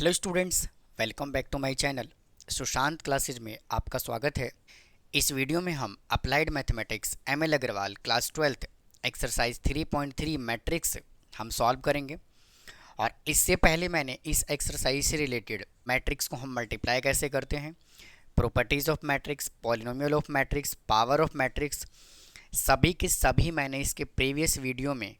Hello students, welcome back to my channel Sushant classes में आपका स्वागत है। इस वीडियो में हम applied mathematics ML Agarwal class 12th exercise 3.3 matrix हम सॉल्व करेंगे। और इससे पहले मैंने इस एक्सरसाइज से रिलेटेड मैट्रिक्स को हम मल्टीप्लाई कैसे करते हैं, properties of matrix, polynomial of matrix, power of matrix, सभी के सभी मैंने इसके प्रीवियस वीडियो में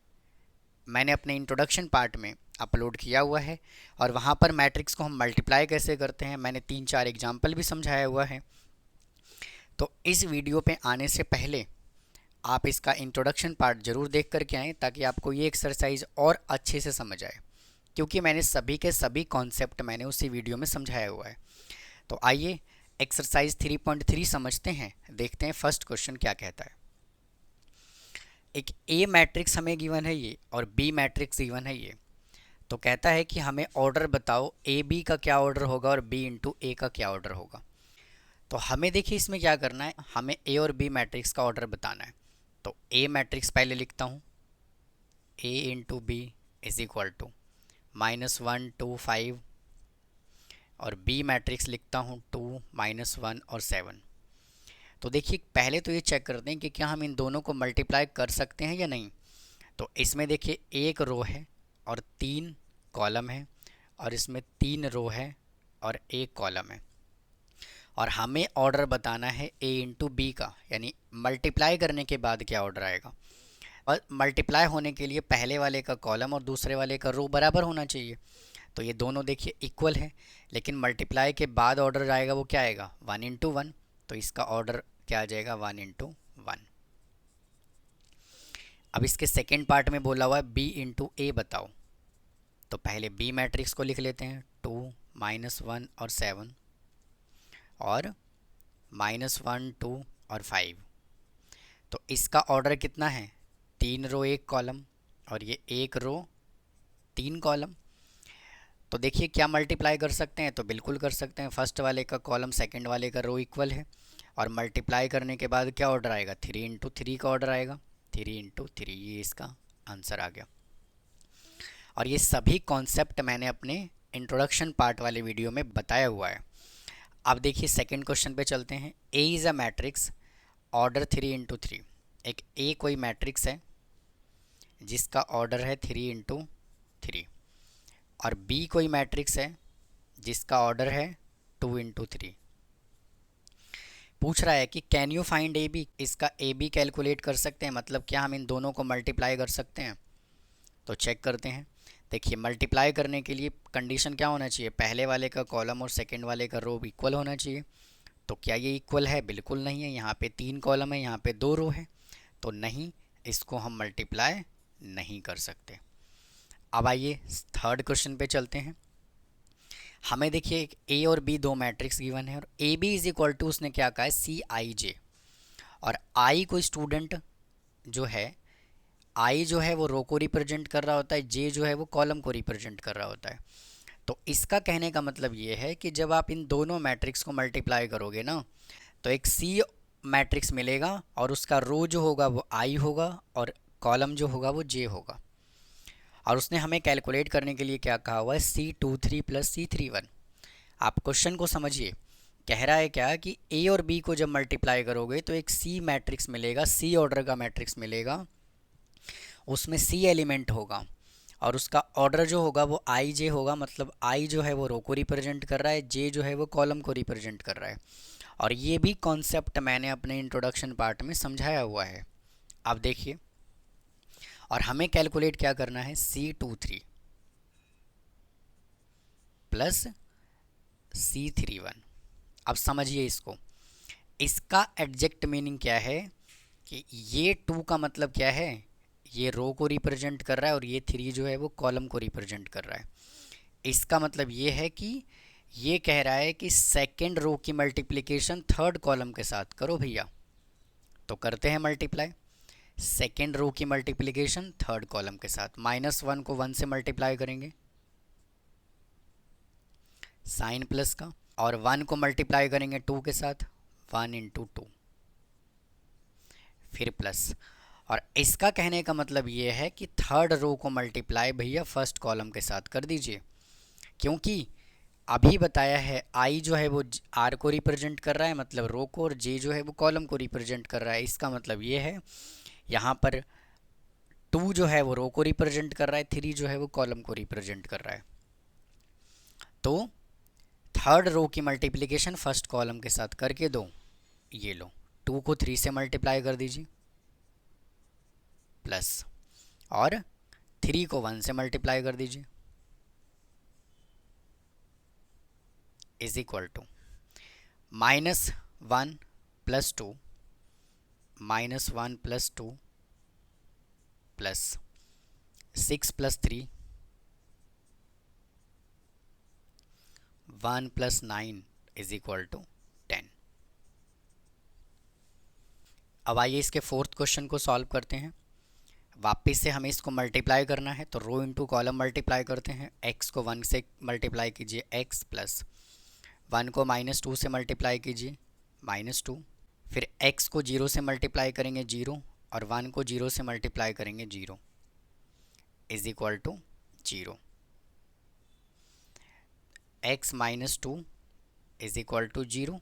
मैंने अपने इंट्रोडक्शन पार्ट में अपलोड किया हुआ है। और वहाँ पर मैट्रिक्स को हम मल्टीप्लाई कैसे करते हैं मैंने 3-4 एग्जाम्पल भी समझाया हुआ है। तो इस वीडियो पे आने से पहले आप इसका इंट्रोडक्शन पार्ट ज़रूर देख करके आएँ ताकि आपको ये एक्सरसाइज और अच्छे से समझ आए, क्योंकि मैंने सभी के सभी कॉन्सेप्ट मैंने उसी वीडियो में समझाया हुआ है। तो आइए एक्सरसाइज 3.3 समझते हैं, देखते हैं फर्स्ट क्वेश्चन क्या कहता है। एक ए मैट्रिक्स हमें गिवन है ये और बी मैट्रिक्स गिवन है ये। तो कहता है कि हमें ऑर्डर बताओ ए बी का क्या ऑर्डर होगा और बी इंटू ए का क्या ऑर्डर होगा। तो हमें देखिए इसमें क्या करना है, हमें ए और बी मैट्रिक्स का ऑर्डर बताना है। तो ए मैट्रिक्स पहले लिखता हूँ, A into B is equal to -1 2 5, और बी मैट्रिक्स लिखता हूँ 2 -1 और 7। तो देखिए पहले तो ये चेक करते हैं कि क्या हम इन दोनों को मल्टीप्लाई कर सकते हैं या नहीं। तो इसमें देखिए एक रो है और 3 कॉलम है, और इसमें 3 रो है और 1 कॉलम है, और हमें ऑर्डर बताना है ए इंटू बी का, यानी मल्टीप्लाई करने के बाद क्या ऑर्डर आएगा। और मल्टीप्लाई होने के लिए पहले वाले का कॉलम और दूसरे वाले का रो बराबर होना चाहिए। तो ये दोनों देखिए इक्वल है, लेकिन मल्टीप्लाई के बाद ऑर्डर आएगा वो क्या आएगा, 1 इंटू 1। तो इसका ऑर्डर क्या आ जाएगा, 1 इंटू 1। अब इसके सेकेंड पार्ट में बोला हुआ है बी इंटू ए बताओ। तो पहले बी मैट्रिक्स को लिख लेते हैं, 2 -1 और 7 और -1 2 और 5। तो इसका ऑर्डर कितना है, 3 रो 1 कॉलम, और ये 1 रो 3 कॉलम। तो देखिए क्या मल्टीप्लाई कर सकते हैं, तो बिल्कुल कर सकते हैं। फर्स्ट वाले का कॉलम सेकंड वाले का रो इक्वल है, और मल्टीप्लाई करने के बाद क्या ऑर्डर आएगा, 3 इंटू 3 का ऑर्डर आएगा, 3 इंटू 3, ये इसका आंसर आ गया। और ये सभी कॉन्सेप्ट मैंने अपने इंट्रोडक्शन पार्ट वाले वीडियो में बताया हुआ है। अब देखिए सेकंड क्वेश्चन पे चलते हैं। A is a matrix order 3 into 3। एक ए कोई मैट्रिक्स है जिसका ऑर्डर है 3 इंटू 3, और बी कोई मैट्रिक्स है जिसका ऑर्डर है 2 इंटू 3। पूछ रहा है कि can you find A B, इसका ए बी कैलकुलेट कर सकते हैं, मतलब क्या हम इन दोनों को मल्टीप्लाई कर सकते हैं। तो चेक करते हैं। देखिए मल्टीप्लाई करने के लिए कंडीशन क्या होना चाहिए, पहले वाले का कॉलम और सेकंड वाले का रो इक्वल होना चाहिए। तो क्या ये इक्वल है, बिल्कुल नहीं है। यहाँ पे 3 कॉलम है, यहाँ पे 2 रो है, तो नहीं, इसको हम मल्टीप्लाई नहीं कर सकते। अब आइए थर्ड क्वेश्चन पे चलते हैं। हमें देखिए एक ए और बी दो मैट्रिक्स गिवन है, और A B is equal to उसने क्या कहा है, सी आई जे। और आई कोई स्टूडेंट जो है, आई जो है वो रो को रिप्रेजेंट कर रहा होता है, जे जो है वो कॉलम को रिप्रेजेंट कर रहा होता है। तो इसका कहने का मतलब ये है कि जब आप इन दोनों मैट्रिक्स को मल्टीप्लाई करोगे ना, तो एक सी मैट्रिक्स मिलेगा, और उसका रो जो होगा वो आई होगा, और कॉलम जो होगा वो जे होगा। और उसने हमें कैलकुलेट करने के लिए क्या कहा हुआ है, C23 + C31। आप क्वेश्चन को समझिए, कह रहा है क्या कि ए और बी को जब मल्टीप्लाई करोगे तो एक सी मैट्रिक्स मिलेगा, सी ऑर्डर का मैट्रिक्स मिलेगा, उसमें सी एलिमेंट होगा, और उसका ऑर्डर जो होगा वो आई जे होगा। मतलब आई जो है वो रो को रिप्रेजेंट कर रहा है, जे जो है वो कॉलम को रिप्रेजेंट कर रहा है। और ये भी कॉन्सेप्ट मैंने अपने इंट्रोडक्शन पार्ट में समझाया हुआ है। अब देखिए, और हमें कैलकुलेट क्या करना है, C23 + C31। अब समझिए इसको, इसका एग्जैक्ट मीनिंग क्या है कि ये 2 का मतलब क्या है, ये रो को रिप्रेजेंट कर रहा है, और ये 3 जो है वो कॉलम को रिप्रेजेंट कर रहा है। इसका मतलब ये है कि ये कह रहा है कि सेकंड रो की मल्टीप्लिकेशन थर्ड कॉलम के साथ करो भैया। तो करते हैं मल्टीप्लाई, सेकेंड रो की मल्टीप्लिकेशन थर्ड कॉलम के साथ। -1 को 1 से मल्टीप्लाई करेंगे साइन प्लस का, और 1 को मल्टीप्लाई करेंगे 2 के साथ, 1 इंटू 2, फिर प्लस। और इसका कहने का मतलब ये है कि थर्ड रो को मल्टीप्लाई भैया फर्स्ट कॉलम के साथ कर दीजिए, क्योंकि अभी बताया है आई जो है वो आर को रिप्रेजेंट कर रहा है मतलब रो को, और जे जो है वो कॉलम को रिप्रेजेंट कर रहा है। इसका मतलब ये है यहाँ पर 2 जो है वो रो को रिप्रेजेंट कर रहा है, 3 जो है वो कॉलम को रिप्रेजेंट कर रहा है। तो थर्ड रो की मल्टीप्लिकेशन फर्स्ट कॉलम के साथ करके दो, ये लो 2 को 3 से मल्टीप्लाई कर दीजिए प्लस, और 3 को 1 से मल्टीप्लाई कर दीजिए is equal to -1 + 2 -1 + 2 plus 6 + 3 1 + 9 is equal to 10। अब आइए इसके फोर्थ क्वेश्चन को सॉल्व करते हैं। वापस से हमें इसको मल्टीप्लाई करना है, तो रो इंटू कॉलम मल्टीप्लाई करते हैं। x को 1 से मल्टीप्लाई कीजिए x, प्लस 1 को -2 से मल्टीप्लाई कीजिए -2, फिर x को 0 से मल्टीप्लाई करेंगे 0, और 1 को 0 से मल्टीप्लाई करेंगे 0 is equal to 0। x - 2 is equal to 0,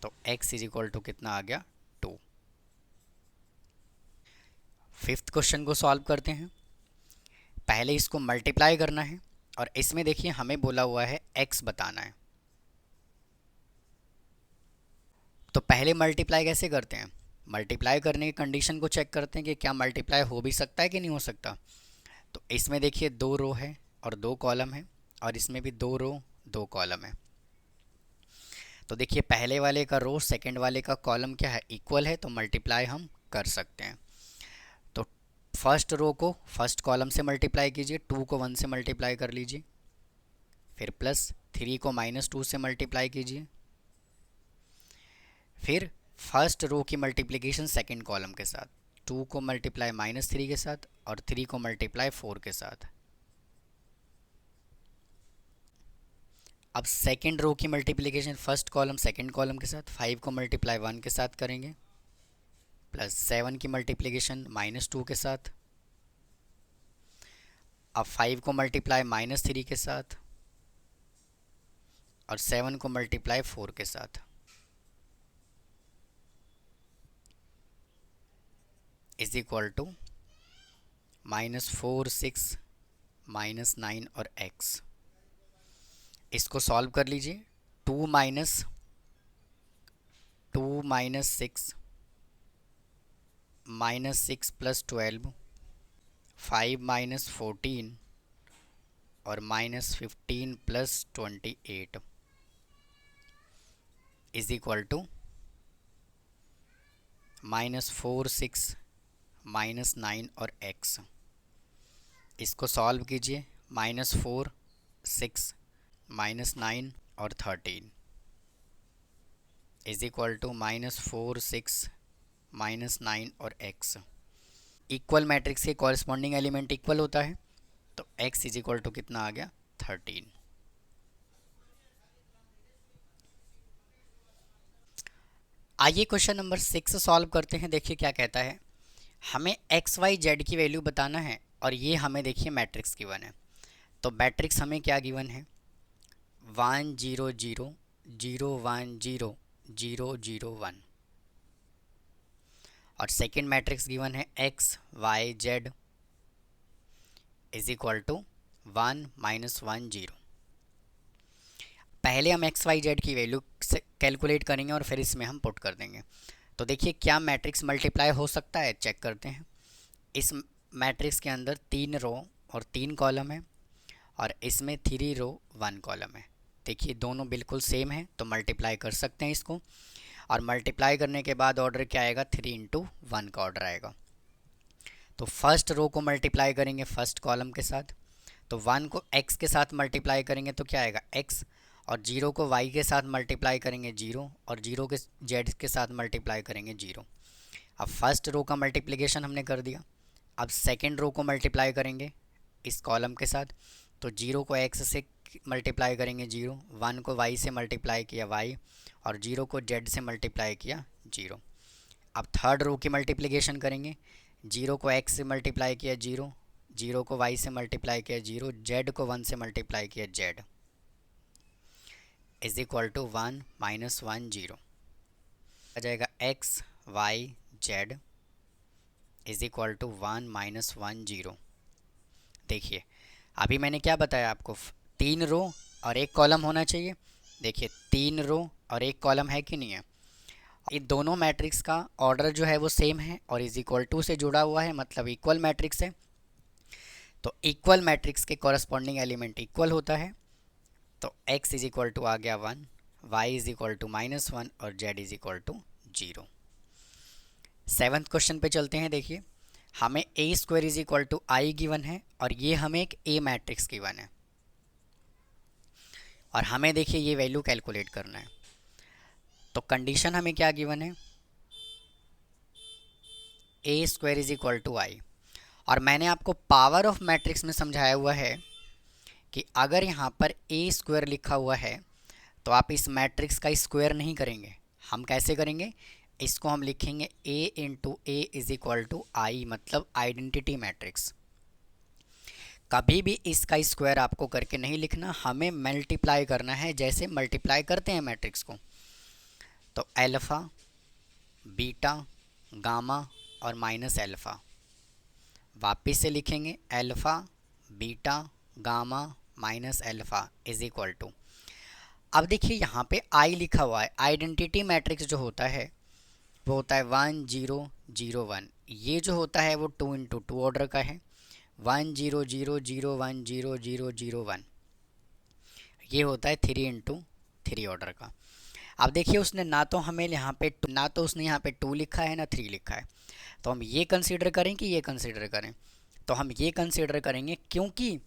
तो x इज इक्वल टू कितना आ गया 2। फिफ्थ क्वेश्चन को सॉल्व करते हैं। पहले इसको मल्टीप्लाई करना है, और इसमें देखिए हमें बोला हुआ है x बताना है। तो पहले मल्टीप्लाई कैसे करते हैं? मल्टीप्लाई करने की कंडीशन को चेक करते हैं कि क्या मल्टीप्लाई हो भी सकता है कि नहीं हो सकता। तो इसमें देखिए 2 रो है और 2 कॉलम है, और इसमें भी 2 रो 2 कॉलम है। तो देखिए पहले वाले का रो सेकंड वाले का कॉलम क्या है, इक्वल है, तो मल्टीप्लाई हम कर सकते हैं। तो फर्स्ट रो को फर्स्ट कॉलम से मल्टीप्लाई कीजिए, 2 को 1 से मल्टीप्लाई कर लीजिए, फिर प्लस 3 को -2 से मल्टीप्लाई कीजिए, फिर फर्स्ट रो की मल्टीप्लिकेशन सेकंड कॉलम के साथ, 2 को मल्टीप्लाई -3 के साथ, और 3 को मल्टीप्लाई 4 के साथ। अब सेकंड रो की multiplication first column second column के साथ, 5 को मल्टीप्लाई 1 के साथ करेंगे, प्लस 7 की मल्टीप्लिकेशन -2 के साथ, अब 5 को मल्टीप्लाई -3 के साथ, और 7 को मल्टीप्लाई 4 के साथ इज इक्वल टू -4 6 -9 और x। इसको सॉल्व कर लीजिए। 2 - 6 -6 + 12, 5 - 14 और -15 + 28 इज इक्वल टू -4 6 -9 और x। इसको सॉल्व कीजिए। -4 6 -9 और 13 इज इक्वल टू -4 6 -9 और x। इक्वल मैट्रिक्स के कॉरस्पॉन्डिंग एलिमेंट इक्वल होता है, तो x इज इक्वल टू कितना आ गया 13। आइए क्वेश्चन नंबर 6 सॉल्व करते हैं। देखिए क्या कहता है, हमें x y z की वैल्यू बताना है, और ये हमें देखिए मैट्रिक्स गिवन है। तो मैट्रिक्स हमें क्या गिवन है, 1 0 0 0 1 0 0 0 1, और सेकेंड मैट्रिक्स गिवन है x y z is equal to 1 -1 0। पहले हम एक्स वाई जेड की वैल्यू से कैलकुलेट करेंगे, और फिर इसमें हम पुट कर देंगे। तो देखिए क्या मैट्रिक्स मल्टीप्लाई हो सकता है, चेक करते हैं। इस मैट्रिक्स के अंदर 3 रो और 3 कॉलम है, और इसमें 3 रो 1 कॉलम है। देखिए दोनों बिल्कुल सेम है, तो मल्टीप्लाई कर सकते हैं इसको। और मल्टीप्लाई करने के बाद ऑर्डर क्या आएगा, 3 × 1 का ऑर्डर आएगा। तो फर्स्ट रो को मल्टीप्लाई करेंगे फर्स्ट कॉलम के साथ, तो 1 को x के साथ मल्टीप्लाई करेंगे तो क्या आएगा x, और 0 को y के साथ मल्टीप्लाई करेंगे 0, और 0 के z के साथ मल्टीप्लाई करेंगे 0। अब फर्स्ट रो का मल्टीप्लिकेशन हमने कर दिया। अब सेकंड रो को मल्टीप्लाई करेंगे इस कॉलम के साथ, तो 0 को x से मल्टीप्लाई करेंगे 0, 1 को y से मल्टीप्लाई किया y, और 0 को z से मल्टीप्लाई किया 0। अब थर्ड रो की मल्टीप्लिकेशन करेंगे, 0 को x से मल्टीप्लाई किया 0, 0 को y से मल्टीप्लाई किया 0, z को 1 से मल्टीप्लाई किया z। Is equal to 1 minus 1 0 आ जाएगा X Y Z is equal to 1 minus 1 0। देखिए अभी मैंने क्या बताया आपको, 3 रो और 1 कॉलम होना चाहिए। देखिए 3 रो और 1 कॉलम है कि नहीं है। ये दोनों मैट्रिक्स का ऑर्डर जो है वो सेम है और इज इक्वल टू से जुड़ा हुआ है, मतलब इक्वल मैट्रिक्स है। तो इक्वल मैट्रिक्स के कॉरस्पॉन्डिंग एलिमेंट इक्वल होता है। तो x इज इक्वल टू आ गया 1, y इज इक्वल टू -1 और z is equal to 0। 7th question पे चलते हैं। देखिए हमें a square is equal to I given है और ये हमें एक a मैट्रिक्स गिवन है और हमें देखिए ये वैल्यू कैलकुलेट करना है। तो कंडीशन हमें क्या गिवन है, a square is equal to I. और मैंने आपको पावर ऑफ मैट्रिक्स में समझाया हुआ है कि अगर यहाँ पर a स्क्वायर लिखा हुआ है तो आप इस मैट्रिक्स का स्क्वायर नहीं करेंगे। हम कैसे करेंगे, इसको हम लिखेंगे a into A is equal to I, मतलब आइडेंटिटी मैट्रिक्स। कभी भी इसका स्क्वायर आपको करके नहीं लिखना, हमें मल्टीप्लाई करना है जैसे मल्टीप्लाई करते हैं मैट्रिक्स को। तो अल्फ़ा बीटा गामा और माइनस अल्फ़ा, वापिस से लिखेंगे alpha beta gamma minus alpha is equal to. अब देखिए यहाँ पे आई लिखा हुआ है, आइडेंटिटी मैट्रिक्स जो होता है वो होता है 1 0 0 1। ये जो होता है वो 2 इंटू 2 ऑर्डर का है, 1 0 0 0 1 0 0 0 1। ये होता है 3 इंटू 3 ऑर्डर का। अब देखिए उसने ना तो हमें यहाँ पे ना तो उसने यहाँ पे 2 लिखा है ना 3 लिखा है। तो हम ये कंसीडर करें कि ये कंसीडर करें, तो हम ये कंसीडर करेंगे क्योंकि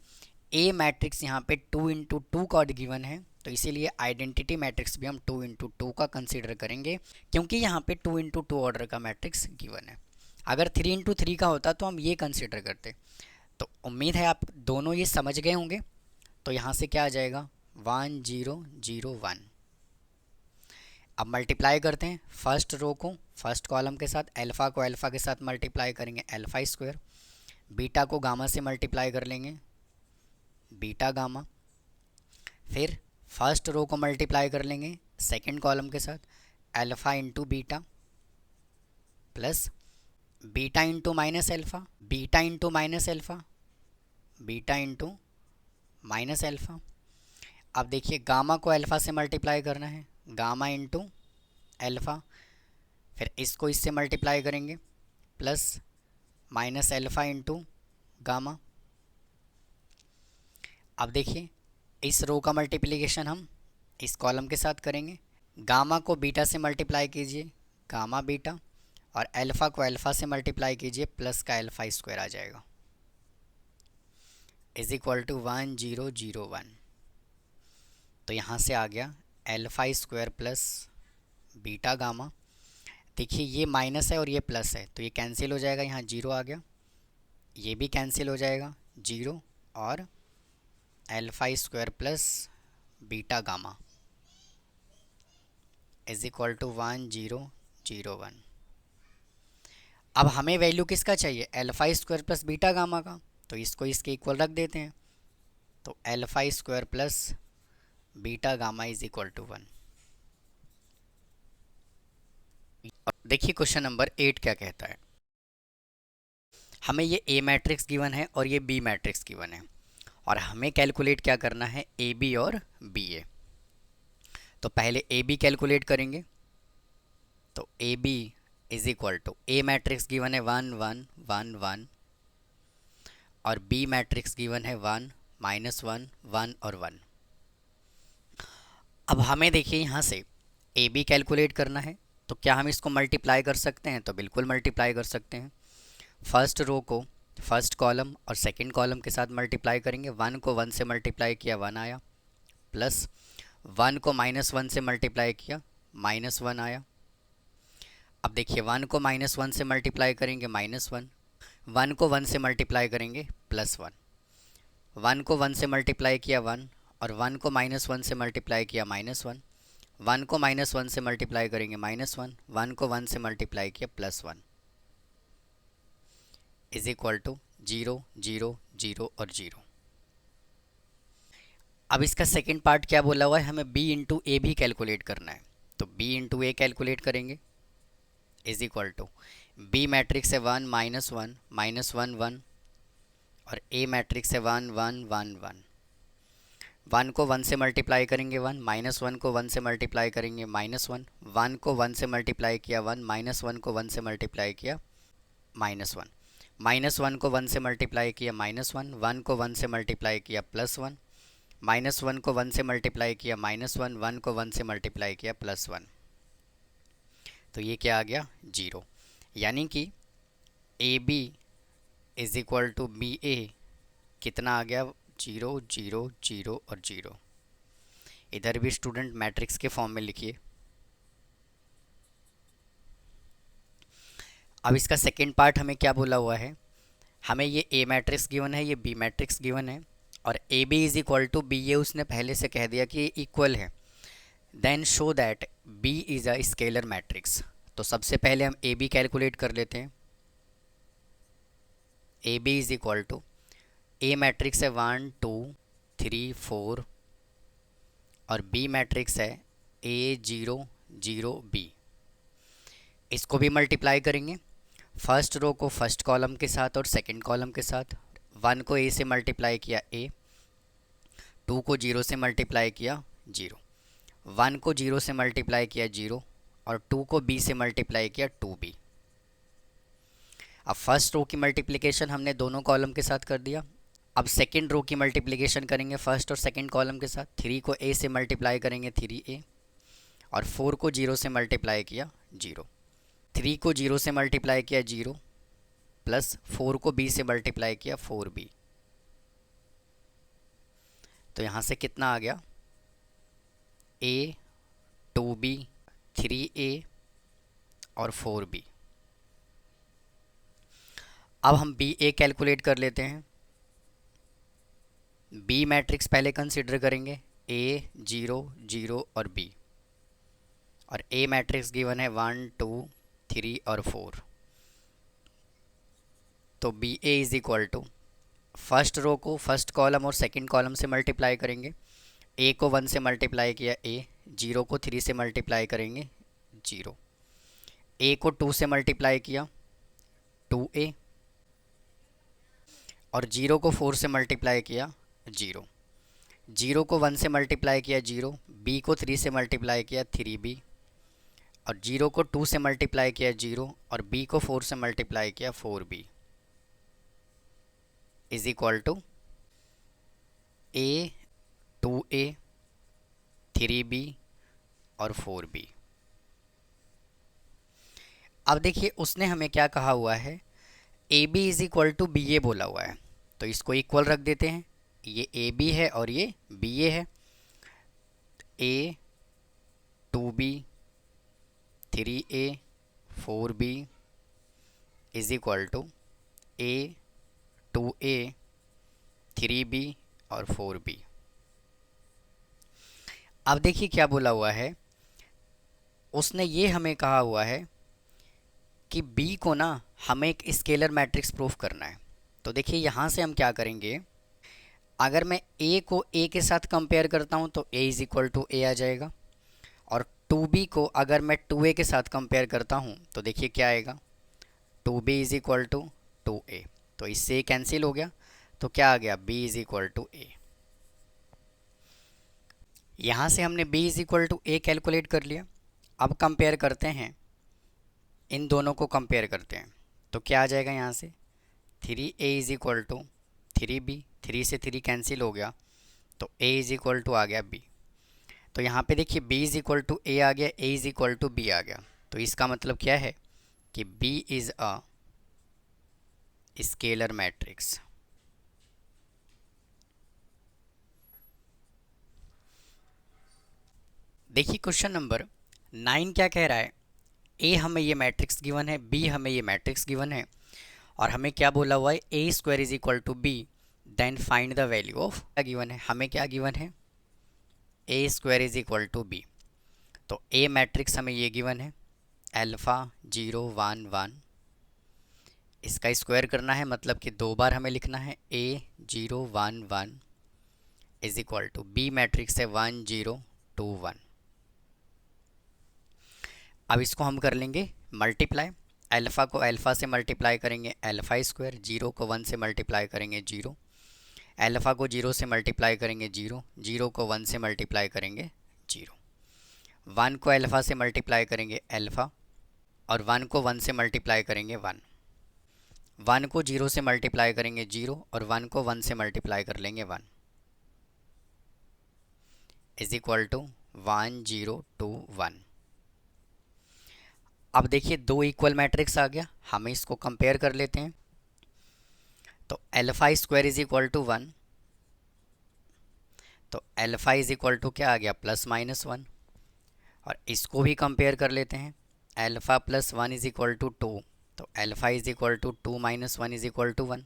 ए मैट्रिक्स यहाँ पे 2 इंटू 2 का गिवन है, तो इसीलिए आइडेंटिटी मैट्रिक्स भी हम 2 इंटू 2 का कंसीडर करेंगे क्योंकि यहाँ पे 2 इंटू 2 ऑर्डर का मैट्रिक्स गिवन है। अगर 3 इंटू 3 का होता तो हम ये कंसीडर करते। तो उम्मीद है आप दोनों ये समझ गए होंगे। तो यहाँ से क्या आ जाएगा 1 0 0 1। अब मल्टीप्लाई करते हैं फर्स्ट रो को फर्स्ट कॉलम के साथ, अल्फ़ा को अल्फ़ा के साथ मल्टीप्लाई करेंगे अल्फ़ा स्क्वायर, बीटा को गामा से मल्टीप्लाई कर लेंगे बीटा गामा। फिर फर्स्ट रो को मल्टीप्लाई कर लेंगे सेकंड कॉलम के साथ, alpha into beta plus beta into minus alpha, beta into minus alpha, beta into minus alpha. अब देखिए गामा को अल्फ़ा से मल्टीप्लाई करना है, गामा इंटू अल्फ़ा, फिर इसको इससे मल्टीप्लाई करेंगे plus minus alpha into gamma. अब देखिए इस रो का मल्टीप्लिकेशन हम इस कॉलम के साथ करेंगे, गामा को बीटा से मल्टीप्लाई कीजिए गामा बीटा और अल्फ़ा को अल्फ़ा से मल्टीप्लाई कीजिए प्लस का अल्फ़ा स्क्वायर आ जाएगा इज इक्वल टू 1 0 0 1। तो यहाँ से आ गया alpha square plus beta gamma. देखिए ये माइनस है और ये प्लस है तो ये कैंसिल हो जाएगा, यहाँ 0 आ गया, ये भी कैंसिल हो जाएगा 0 और alpha square plus beta gamma is equal to 1 0 0 1। अब हमें वैल्यू किसका चाहिए, alpha square plus beta gamma का, तो इसको इसके इक्वल रख देते हैं। तो alpha square plus beta gamma is equal to 1। देखिए क्वेश्चन नंबर 8 क्या कहता है। हमें ये ए मैट्रिक्स गिवन है और ये बी मैट्रिक्स गिवन है और हमें कैलकुलेट क्या करना है, ए बी और बी ए। तो पहले ए बी कैलकुलेट करेंगे। तो A B is equal to A matrix given है 1 1 1 1 और बी मैट्रिक्स गिवन है 1 -1 1 और 1। अब हमें देखिए यहाँ से ए बी कैलकुलेट करना है, तो क्या हम इसको मल्टीप्लाई कर सकते हैं, तो बिल्कुल मल्टीप्लाई कर सकते हैं। फर्स्ट रो को फर्स्ट कॉलम और सेकंड कॉलम के साथ मल्टीप्लाई करेंगे, 1 को 1 से मल्टीप्लाई किया 1 आया, प्लस 1 को -1 से मल्टीप्लाई किया -1 आया। अब देखिए 1 को -1 से मल्टीप्लाई करेंगे -1, 1 को 1 से मल्टीप्लाई करेंगे +1, 1 को 1 से मल्टीप्लाई किया 1 और 1 को -1 से मल्टीप्लाई किया -1, 1 को -1 से मल्टीप्लाई करेंगे -1, 1 को 1 से मल्टीप्लाई किया +1 इज इक्वल टू 0 0 0 और 0। अब इसका सेकंड पार्ट क्या बोला हुआ है, हमें b इंटू ए भी कैलकुलेट करना है। तो b इंटू ए कैलकुलेट करेंगे is equal to B matrix है 1 -1 -1 1 और ए मैट्रिक्स है 1 1 1 1। 1 को 1 से मल्टीप्लाई करेंगे 1, -1 को 1 से मल्टीप्लाई करेंगे -1, 1 को 1 से मल्टीप्लाई किया 1, -1 को 1 से मल्टीप्लाई किया -1, -1 को 1 से मल्टीप्लाई किया -1, 1 को 1 से मल्टीप्लाई किया +1, -1 को 1 से मल्टीप्लाई किया -1, 1 को 1 से मल्टीप्लाई किया +1। तो ये क्या आ गया 0, यानी कि A B is equal to B A कितना आ गया 0 0 0 और 0। इधर भी स्टूडेंट मैट्रिक्स के फॉर्म में लिखिए। अब इसका सेकेंड पार्ट हमें क्या बोला हुआ है, हमें ये ए मैट्रिक्स गिवन है, ये बी मैट्रिक्स गिवन है और A B is equal to B, ये उसने पहले से कह दिया कि इक्वल है। Then show that B is a scalar matrix. तो सबसे पहले हम ए बी कैलकुलेट कर लेते हैं। A B is equal to, A matrix है 1 2 3 4 और बी मैट्रिक्स है ए 0 0 बी। इसको भी मल्टीप्लाई करेंगे, फर्स्ट रो को फर्स्ट कॉलम के साथ और सेकंड कॉलम के साथ। 1 को ए से मल्टीप्लाई किया ए, 2 को 0 से मल्टीप्लाई किया 0, 1 को 0 से मल्टीप्लाई किया 0 और 2 को b से मल्टीप्लाई किया 2b। अब फर्स्ट रो की मल्टीप्लिकेशन हमने दोनों कॉलम के साथ कर दिया। अब सेकंड रो की मल्टीप्लिकेशन करेंगे फर्स्ट और सेकंड कॉलम के साथ। 3 को a से मल्टीप्लाई करेंगे 3a और 4 को 0 से मल्टीप्लाई किया 0, 3 को 0 से मल्टीप्लाई किया 0 प्लस 4 को b से मल्टीप्लाई किया 4b। तो यहाँ से कितना आ गया a 2b 3a और 4b। अब हम बी ए कैलकुलेट कर लेते हैं। बी मैट्रिक्स पहले कंसिडर करेंगे a 0 0 और b और ए मैट्रिक्स गिवन है 1 2 3 और 4। तो B A is equal to, first row को फर्स्ट कॉलम और सेकंड कॉलम से मल्टीप्लाई करेंगे। a को 1 से मल्टीप्लाई किया a, 0 को 3 से मल्टीप्लाई करेंगे 0, a को 2 से मल्टीप्लाई किया 2a और 0 को 4 से मल्टीप्लाई किया 0, 0 को 1 से मल्टीप्लाई किया 0, b को 3 से मल्टीप्लाई किया 3b और 0 को 2 से मल्टीप्लाई किया 0 और b को 4 से मल्टीप्लाई किया 4b is equal to a 2a 3b और 4b। अब देखिए उसने हमें क्या कहा हुआ है, A B is equal to B A बोला हुआ है, तो इसको इक्वल रख देते हैं। ये ए बी है और ये बी ए है। a 2b 3a 4b is equal to a 2a 3b और 4b। अब देखिए क्या बोला हुआ है, उसने ये हमें कहा हुआ है कि b को ना हमें एक स्केलर मैट्रिक्स प्रूफ करना है। तो देखिए यहाँ से हम क्या करेंगे, अगर मैं a को a के साथ कंपेयर करता हूँ तो a is equal to A आ जाएगा और 2b को अगर मैं 2a के साथ कंपेयर करता हूँ तो देखिए क्या आएगा 2b is equal to 2a। तो इससे कैंसिल हो गया, तो क्या आ गया b is equal to A. यहाँ से हमने b is equal to A calculate कर लिया। अब कंपेयर करते हैं, इन दोनों को कंपेयर करते हैं तो क्या आ जाएगा यहाँ से 3a is equal to 3b, 3 से 3 कैंसिल हो गया तो a इज इक्वल टू आ गया b। तो यहाँ पे देखिए b is equal to A आ गया, a is equal to b आ गया। तो इसका मतलब क्या है कि b is a scalar matrix. देखिए क्वेश्चन नंबर 9 क्या कह रहा है, ए हमें ये मैट्रिक्स गिवन है, बी हमें ये मैट्रिक्स गिवन है और हमें क्या बोला हुआ है A square is equal to B, then find the value of, क्या गिवन है हमें, क्या गिवन है A square is equal to B. तो ए मैट्रिक्स हमें ये गिवन है अल्फ़ा 0 1 1, इसका स्क्वायर करना है मतलब कि 2 बार हमें लिखना है a 0 1 1, is equal to B matrix है 1 0 2 1। अब इसको हम कर लेंगे मल्टीप्लाई। अल्फ़ा को अल्फ़ा से मल्टीप्लाई करेंगे अल्फ़ा स्क्वायर, जीरो को 1 से मल्टीप्लाई करेंगे जीरो, अल्फ़ा को 0 से मल्टीप्लाई करेंगे जीरो, जीरो को 1 से मल्टीप्लाई करेंगे जीरो, 1 को अल्फ़ा से मल्टीप्लाई करेंगे अल्फ़ा और 1 को 1 से मल्टीप्लाई करेंगे 1, 1 को 0 से मल्टीप्लाई करेंगे जीरो और 1 को 1 से मल्टीप्लाई कर लेंगे 1 इज इक्वल टू 1 0 2 1। अब देखिए दो इक्वल मैट्रिक्स आ गया, हमें इसको कंपेयर कर लेते हैं। तो alpha square is equal to 1, तो अल्फ़ा इज इक्वल टू क्या आ गया प्लस माइनस 1। और इसको भी कंपेयर कर लेते हैं, alpha plus 1 is equal to 2, तो alpha is equal to 2 minus 1 is equal to 1।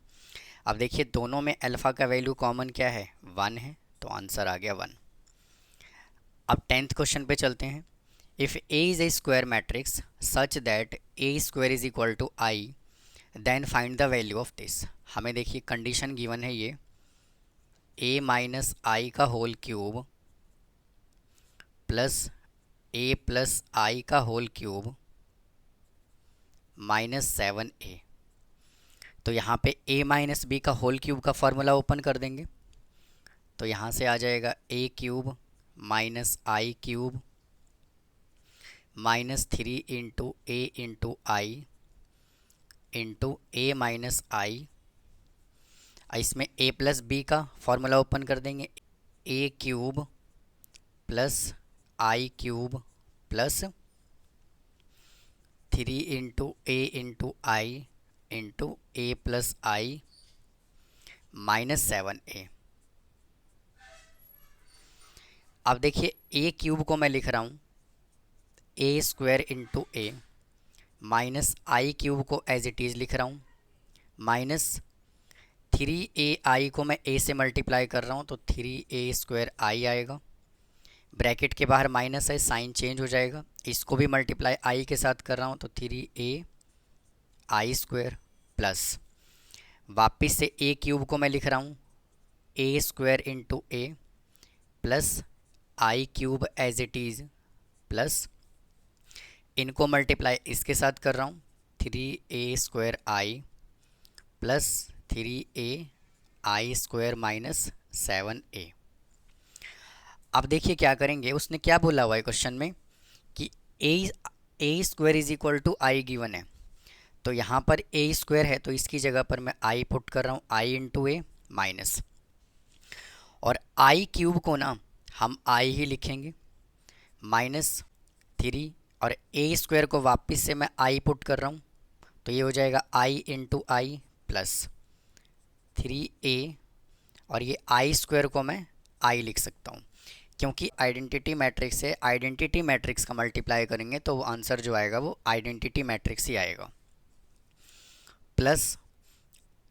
अब देखिए दोनों में अल्फ़ा का वैल्यू कॉमन क्या है 1 है, तो आंसर आ गया 1। अब 10th क्वेश्चन पे चलते हैं। If A is A square matrix such that A square is equal to I then find the value of this. हमें देखिए कंडीशन गिवन है ये ए माइनस आई का whole cube plus A plus I का whole cube minus 7a। तो यहाँ पे a minus B का होल क्यूब का फॉर्मूला ओपन कर देंगे, तो यहाँ से आ जाएगा a cube minus I cube minus 3 into A into I into A minus I. इसमें a प्लस बी का फॉर्मूला ओपन कर देंगे, a cube plus I cube plus 3 into A into I into A plus I minus 7a। अब देखिए a cube को मैं लिख रहा हूँ A square into A, minus I cube को एज इट इज़ लिख रहा हूँ, माइनस 3ai को मैं a से मल्टीप्लाई कर रहा हूँ तो 3a स्क्वायर आई आएगा, ब्रैकेट के बाहर माइनस है साइन चेंज हो जाएगा, इसको भी मल्टीप्लाई आई के साथ कर रहा हूँ तो 3a आई स्क्वायर प्लस वापिस से a क्यूब को मैं लिख रहा हूँ A square into A plus I cube as it is plus इनको मल्टीप्लाई इसके साथ कर रहा हूँ 3a square I plus 3a I square minus 7a। अब देखिए क्या करेंगे, उसने क्या बोला हुआ है क्वेश्चन में कि A square is equal to I given है, तो यहाँ पर ए स्क्वायर है तो इसकी जगह पर मैं आई पुट कर रहा हूँ आई इंटू ए माइनस, और आई क्यूब को ना हम आई ही लिखेंगे माइनस 3 और ए स्क्वायर को वापस से मैं आई पुट कर रहा हूँ तो ये हो जाएगा आई इंटू आई प्लस 3a और ये आई स्क्वायर को मैं आई लिख सकता हूँ क्योंकि आइडेंटिटी मैट्रिक्स है, आइडेंटिटी मैट्रिक्स का मल्टीप्लाई करेंगे तो वो आंसर जो आएगा वो आइडेंटिटी मैट्रिक्स ही आएगा। प्लस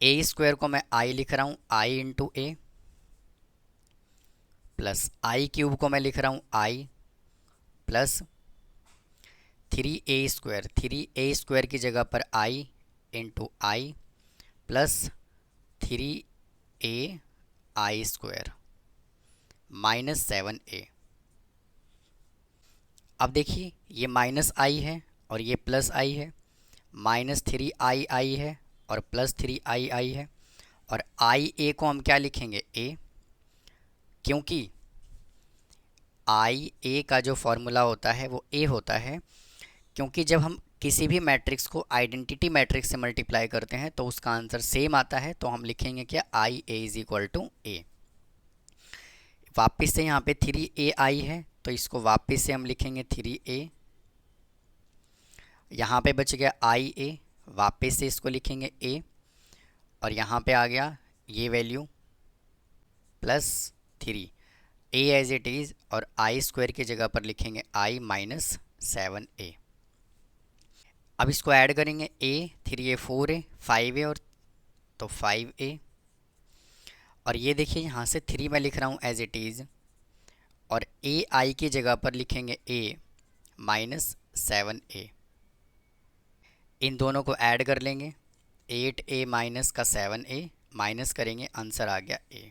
ए स्क्वायर को मैं आई लिख रहा हूँ आई into A plus I cube को मैं लिख रहा हूँ आई प्लस 3a स्क्वायर की जगह पर आई into I plus 3a I square minus 7a। अब देखिए ये माइनस आई है और ये प्लस आई है, माइनस 3i आई है और प्लस 3i आई है, और आई ए को हम क्या लिखेंगे a, क्योंकि आई ए का जो फॉर्मूला होता है वो a होता है, क्योंकि जब हम किसी भी मैट्रिक्स को आइडेंटिटी मैट्रिक्स से मल्टीप्लाई करते हैं तो उसका आंसर सेम आता है, तो हम लिखेंगे क्या आई ए इज इक्वल टू ए। वापिस से यहाँ पे 3a आई है तो इसको वापिस से हम लिखेंगे 3a, यहाँ पे बच गया आई ए, वापिस से इसको लिखेंगे a, और यहाँ पे आ गया ये value plus 3 a as it is, और आई स्क्वायर की जगह पर लिखेंगे i माइनस 7a। अब इसको ऐड करेंगे a 3a 4a 5a और तो 5a, और ये देखिए यहाँ से 3 मैं लिख रहा हूँ एज इट इज़ और a आई की जगह पर लिखेंगे a माइनस 7a। इन दोनों को ऐड कर लेंगे 8a माइनस का 7a माइनस करेंगे, आंसर आ गया a।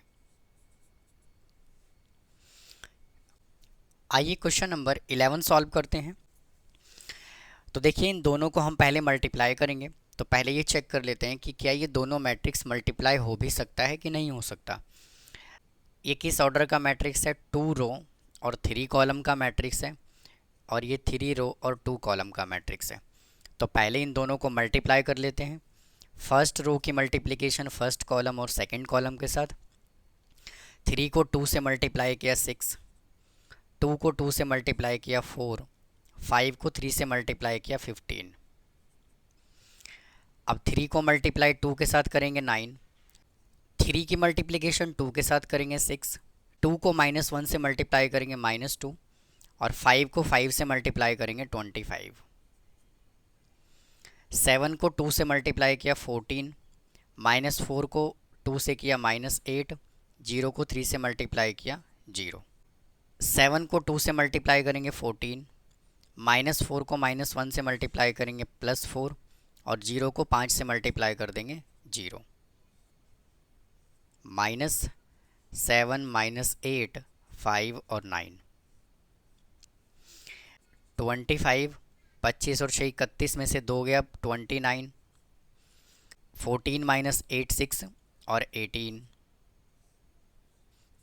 आइए क्वेश्चन नंबर 11 सॉल्व करते हैं। तो देखिए इन दोनों को हम पहले मल्टीप्लाई करेंगे। तो पहले ये चेक कर लेते हैं कि क्या ये दोनों मैट्रिक्स मल्टीप्लाई हो भी सकता है कि नहीं हो सकता। ये किस ऑर्डर का मैट्रिक्स है, 2 रो और 3 कॉलम का मैट्रिक्स है, और ये 3 रो और 2 कॉलम का मैट्रिक्स है। तो पहले इन दोनों को मल्टीप्लाई कर लेते हैं। फर्स्ट रो की मल्टीप्लिकेशन फर्स्ट कॉलम और सेकंड कॉलम के साथ। 3 को 2 से मल्टीप्लाई किया 6, 2 को 2 से मल्टीप्लाई किया 4, 5 को 3 से मल्टीप्लाई किया 15। अब 3 को मल्टीप्लाई 2 के साथ करेंगे 9, 3 की मल्टीप्लिकेशन 2 के साथ करेंगे 6, 2 को -1 से मल्टीप्लाई करेंगे -2, और 5 को 5 से मल्टीप्लाई करेंगे 25। 7 को 2 से मल्टीप्लाई किया 14, -4 को 2 से किया -8, 0 को 3 से मल्टीप्लाई किया 0। 7 को 2 से मल्टीप्लाई करेंगे 14, -4 को -1 से मल्टीप्लाई करेंगे +4, और 0 को 5 से मल्टीप्लाई कर देंगे 0। -7 -8 5 और 9, 25, 25 और 6 31 में से 2 गया 29, 14 -8 6 और 18,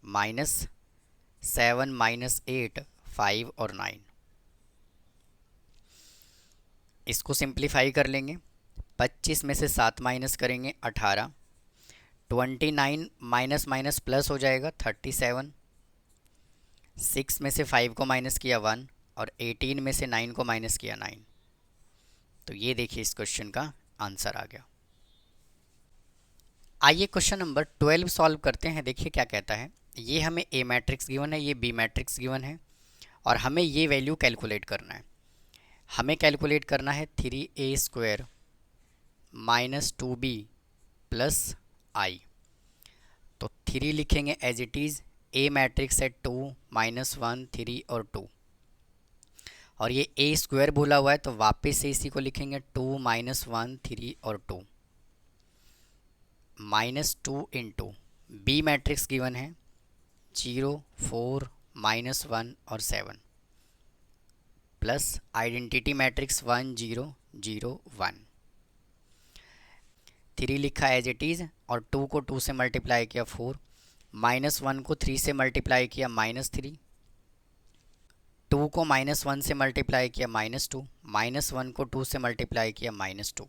-7 -8 5 और 9। इसको सिंप्लीफाई कर लेंगे। 25 में से 7 माइनस करेंगे 18, 29 माइनस माइनस प्लस हो जाएगा 37, 6 में से 5 को माइनस किया 1, और 18 में से 9 को माइनस किया 9। तो ये देखिए इस क्वेश्चन का आंसर आ गया। आइए क्वेश्चन नंबर 12 सॉल्व करते हैं। देखिए क्या कहता है। ये हमें ए मैट्रिक्स गिवन है, ये बी मैट्रिक्स गिवन है, और हमें ये वैल्यू कैलकुलेट करना है। हमें कैलकुलेट करना है 3a² - 2b + i। तो 3 लिखेंगे as it is. A matrix है 2 -1 3 और 2, और ये a² बोला हुआ है तो वापस से इसी को लिखेंगे 2 -1 3 और 2, -2 इंटू बी मैट्रिक्स गिवन है 0 4 -1 और 7, प्लस आइडेंटिटी मैट्रिक्स 1 0 0 1। 3 लिखा एज इट इज़, और 2 को 2 से मल्टीप्लाई किया 4, -1 को 3 से मल्टीप्लाई किया -3, 2 को -1 से मल्टीप्लाई किया -2, -1 को 2 से मल्टीप्लाई किया -2,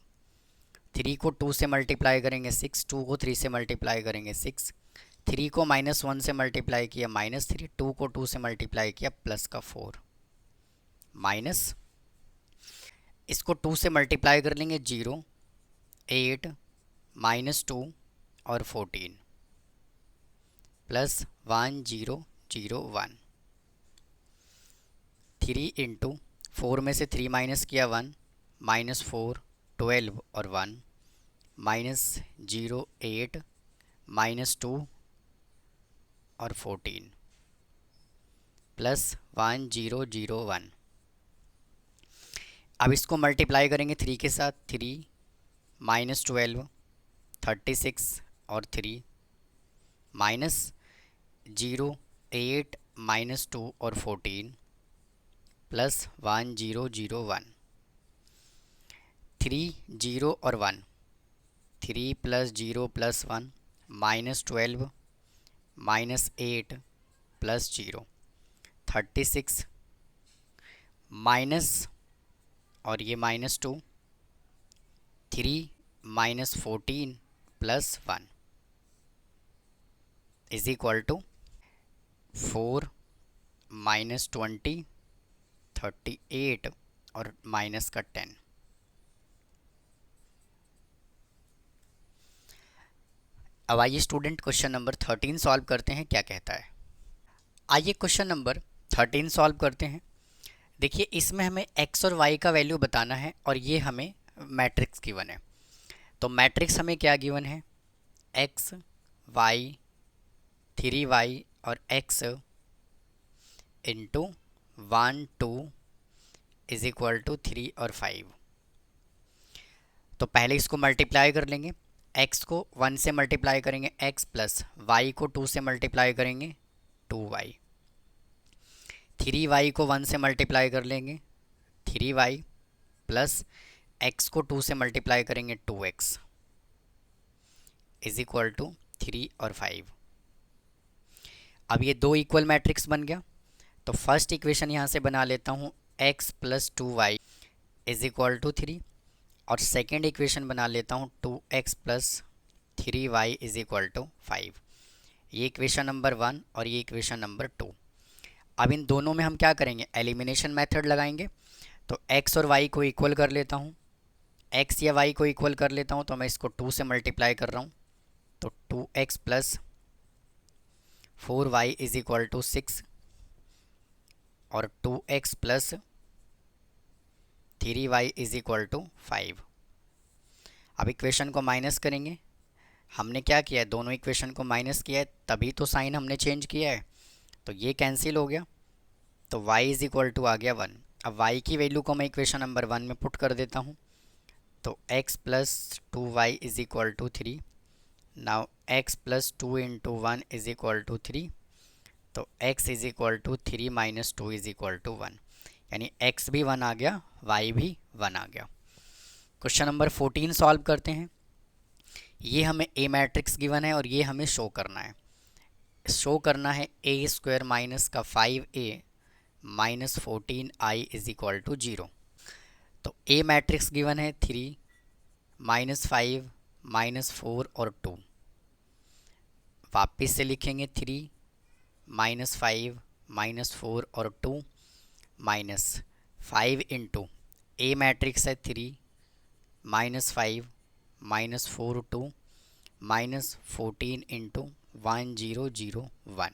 3 को 2 से मल्टीप्लाई करेंगे 6, 2 को 3 से मल्टीप्लाई करेंगे 6, 3 को -1 से मल्टीप्लाई किया -3, 2 को 2 से मल्टीप्लाई किया +4, माइनस इसको 2 से मल्टीप्लाई कर लेंगे 0 8 -2 और 14, +1 0 0 1। 3 इंटू 4 में से 3 माइनस किया 1, -4 12 और 1, -0 8 -2 और 14, +1 0 0 1। अब इसको मल्टीप्लाई करेंगे 3 के साथ। 3 -12 36 और 3, -0 8 -2 और 14, +1 0 0 1। 3 0 और 1, 3 + 0 + 1, -12 -8 + 0, 36, माइनस और ये -2, 3 -14 + 1 इज इक्वल टू 4 -20 38 और माइनस का 10। अब आइए स्टूडेंट क्वेश्चन नंबर 13 सॉल्व करते हैं। क्या कहता है। आइए क्वेश्चन नंबर 13 सॉल्व करते हैं। देखिए इसमें हमें x और y का वैल्यू बताना है, और ये हमें मैट्रिक्स गिवन है। तो मैट्रिक्स हमें क्या गिवन है, x y 3y और x into 1 2 is equal to 3 और 5। तो पहले इसको मल्टीप्लाई कर लेंगे। x को 1 से मल्टीप्लाई करेंगे x, प्लस y को 2 से मल्टीप्लाई करेंगे 2y, 3y को 1 से मल्टीप्लाई कर लेंगे 3y प्लस x को 2 से मल्टीप्लाई करेंगे 2x इज इक्वल टू 3 और 5। अब ये दो इक्वल मैट्रिक्स बन गया, तो फर्स्ट इक्वेशन यहाँ से बना लेता हूँ x plus 2y is equal to 3 और सेकेंड इक्वेशन बना लेता हूँ 2x plus 3y is equal to 5। ये इक्वेशन नंबर 1 और ये इक्वेशन नंबर 2। अब इन दोनों में हम क्या करेंगे, एलिमिनेशन मेथड लगाएंगे। तो x और y को इक्वल कर लेता हूँ, x या y को इक्वल कर लेता हूँ, तो मैं इसको 2 से मल्टीप्लाई कर रहा हूँ, तो 2x plus 4y is equal to 6 और 2x plus 3y is equal to 5। अब इक्वेशन को माइनस करेंगे, हमने क्या किया है, दोनों इक्वेशन को माइनस किया है, तभी तो साइन हमने चेंज किया है, तो ये कैंसिल हो गया, तो y इज इक्वल टू आ गया 1। अब y की वैल्यू को मैं इक्वेशन नंबर 1 में पुट कर देता हूँ, तो x plus 2y is equal to 3। Now x plus 2 into 1 is equal to 3, तो x is equal to 3 minus 2 is equal to 1, यानी x भी 1 आ गया, y भी 1 आ गया। क्वेश्चन नंबर 14 सॉल्व करते हैं। ये हमें ए मैट्रिक्स गिवन है और ये हमें शो करना है। शो करना है ए स्क्वायर माइनस का 5a minus 14i is equal to 0। तो ए मैट्रिक्स गिवन है 3 माइनस 5 माइनस 4 और 2। वापस से लिखेंगे 3 माइनस 5 माइनस 4 और 2 माइनस 5 इंटू ए मैट्रिक्स है 3 माइनस 5 माइनस 4 2 माइनस 14 इंटू 1 0 0 1।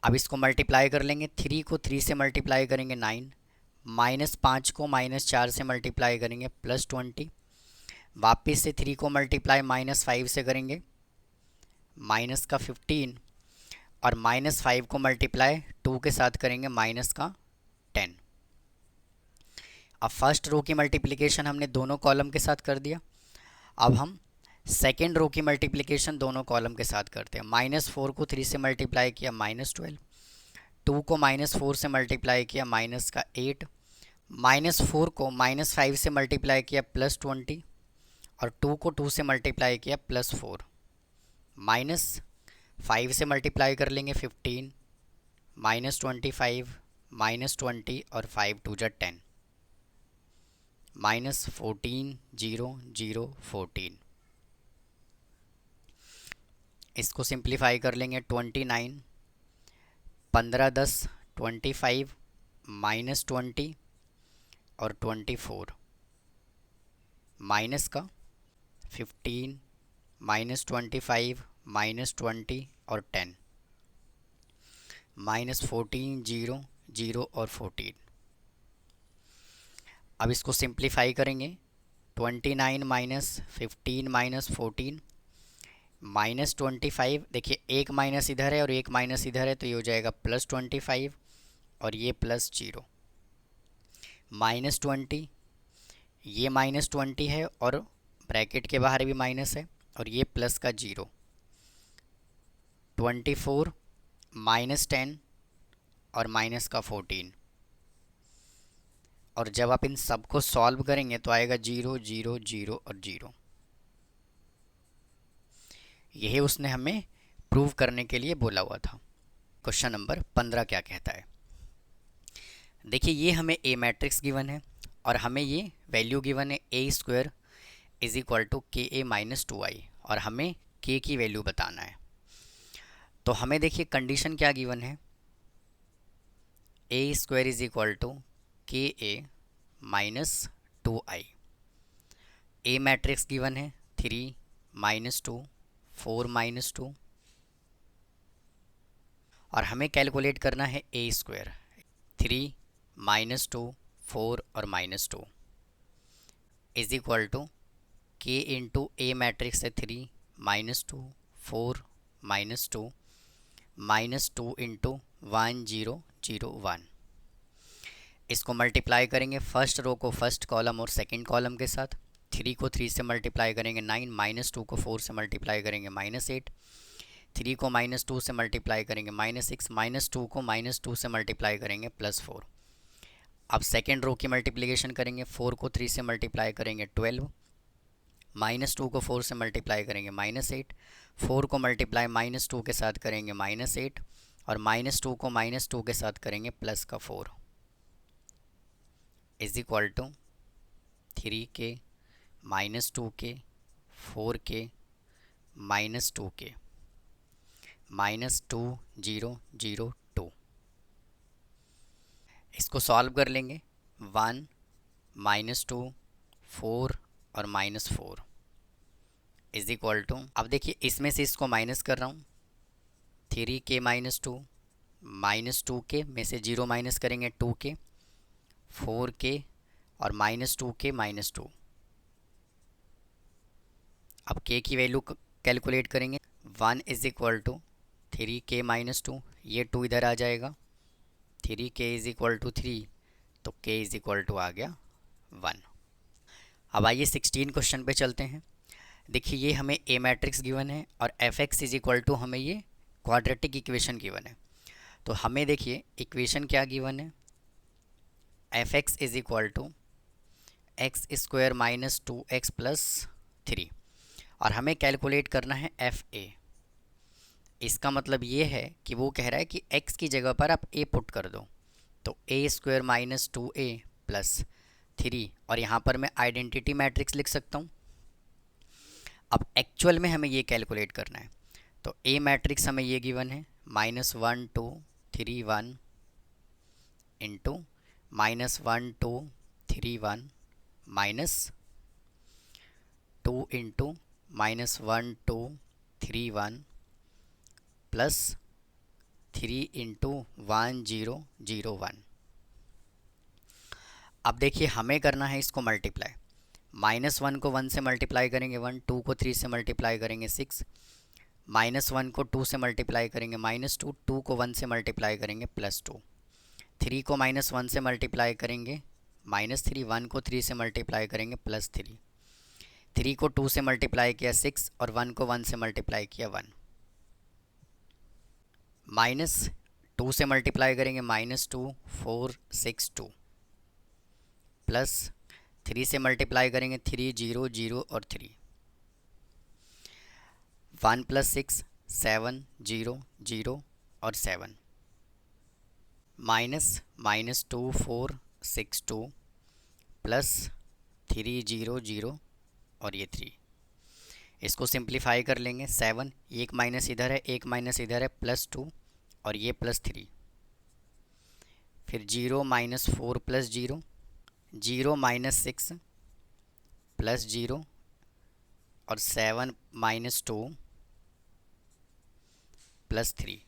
अब इसको मल्टीप्लाई कर लेंगे, 3 को 3 से मल्टीप्लाई करेंगे 9, माइनस 5 को माइनस 4 से मल्टीप्लाई करेंगे प्लस 20, वापस से 3 को मल्टीप्लाई माइनस 5 से करेंगे माइनस का 15 और माइनस 5 को मल्टीप्लाई 2 के साथ करेंगे माइनस का 10। अब फर्स्ट रो की मल्टीप्लिकेशन हमने दोनों कॉलम के साथ कर दिया, अब हम सेकेंड रो की मल्टीप्लिकेशन दोनों कॉलम के साथ करते हैं। माइनस 4 को 3 से मल्टीप्लाई किया माइनस 12, 2 को माइनस 4 से मल्टीप्लाई किया माइनस का 8, माइनस 4 को माइनस 5 से मल्टीप्लाई किया प्लस 20 और 2 को 2 से मल्टीप्लाई किया प्लस 4, माइनस 5 से मल्टीप्लाई कर लेंगे 15 माइनस 25 माइनस 20 और 5 2 जा 10 माइनस 14 0 0 14। इसको सिंप्लीफाई कर लेंगे 29 15 10 25 माइनस 20 और 24 माइनस का 15 माइनस 25 माइनस 20 और 10 माइनस 14 0 0 और 14। अब इसको सिंप्लीफाई करेंगे 29 माइनस 15 माइनस 14 माइनस 25, देखिए एक माइनस इधर है और एक माइनस इधर है, तो ये हो जाएगा प्लस 25 और ये प्लस 0 माइनस 20, ये माइनस 20 है और ब्रैकेट के बाहर भी माइनस है और ये प्लस का 0 24 माइनस 10 और माइनस का 14। और जब आप इन सब को सॉल्व करेंगे तो आएगा 0 0 0 और 0। यही उसने हमें प्रूव करने के लिए बोला हुआ था। क्वेश्चन नंबर 15 क्या कहता है, देखिए ये हमें ए मैट्रिक्स गिवन है और हमें ये वैल्यू गिवन है A square is equal to के ए माइनस 2i और हमें के की वैल्यू बताना है। तो हमें देखिए कंडीशन क्या गिवन है, A square is equal to के ए माइनस 2i। ए मैट्रिक्स गिवन है 3 माइनस 2 4 माइनस 2 और हमें कैलकुलेट करना है ए स्क्वायर 3 माइनस 2 4 और माइनस 2 इज इक्वल टू के इंटू ए मैट्रिक्स है 3 माइनस 2 4 माइनस 2 माइनस 2 इंटू 1 0 0 1। इसको मल्टीप्लाई करेंगे फर्स्ट रो को फर्स्ट कॉलम और सेकंड कॉलम के साथ, 3 को 3 से मल्टीप्लाई करेंगे 9, माइनस 2 को 4 से मल्टीप्लाई करेंगे माइनस 8, 3 को -2 से मल्टीप्लाई करेंगे -6, -2 को -2 से मल्टीप्लाई करेंगे +4। अब सेकेंड रो की मल्टीप्लिकेशन करेंगे, 4 को 3 से मल्टीप्लाई करेंगे 12, -2 को 4 से मल्टीप्लाई करेंगे -8, 4 को मल्टीप्लाई -2 के साथ करेंगे -8 और -2 को -2 के साथ करेंगे +4 is equal to 3k -2k 4k -2k -2002। इसको सॉल्व कर लेंगे, 1 -2 4 और -4 इज इक्वल टू, अब देखिए इसमें से इसको माइनस कर रहा हूँ, 3k -2 -2k में से 0 माइनस करेंगे 2k, 4k और -2k -2। अब k की वैल्यू कैलकुलेट करेंगे, 1 इज इक्वल टू 3k -2, ये 2 इधर आ जाएगा, 3k इज इक्वल टू 3, तो k इज इक्वल टू आ गया 1। अब आइए 16 क्वेश्चन पे चलते हैं। देखिए ये हमें ए मैट्रिक्स गिवन है और F X is equal to हमें ये क्वाड्रेटिक इक्वेशन गिवन है। तो हमें देखिए इक्वेशन क्या गिवन है, F X is equal to X square -2x + 3 और हमें कैलकुलेट करना है एफ ए। इसका मतलब ये है कि वो कह रहा है कि x की जगह पर आप a पुट कर दो, तो a² -2a + 3 और यहाँ पर मैं आइडेंटिटी मैट्रिक्स लिख सकता हूँ। अब एक्चुअल में हमें ये कैलकुलेट करना है, तो ए मैट्रिक्स हमें ये गिवन है -1 2 3 1 इंटू -1 2 3 1 -2 इंटू -1 2 3 1 प्लस 3 इंटू 1 0 0 1। अब देखिए हमें करना है इसको मल्टीप्लाई, -1 को 1 से मल्टीप्लाई करेंगे 1, 2 को 3 से मल्टीप्लाई करेंगे 6, -1 को 2 से मल्टीप्लाई करेंगे -2, 2 को 1 से मल्टीप्लाई करेंगे +2, 3 को -1 से मल्टीप्लाई करेंगे -3, 1 को 3 से मल्टीप्लाई करेंगे +3, 3 को 2 से मल्टीप्लाई किया 6 और 1 को 1 से मल्टीप्लाई किया 1, -2 से मल्टीप्लाई करेंगे -2 4 6 2 प्लस 3 से मल्टीप्लाई करेंगे 3 0 0 और 3, 1 + 6 7 0 0 और 7, -2 4 6 2 प्लस 3 0 0 और ये 3। इसको सिंप्लीफाई कर लेंगे, 7 एक माइनस इधर है, एक माइनस इधर है, +2 और ये +3, फिर 0 -4 + 0 0 -6 + 0 और 7 -2 + 3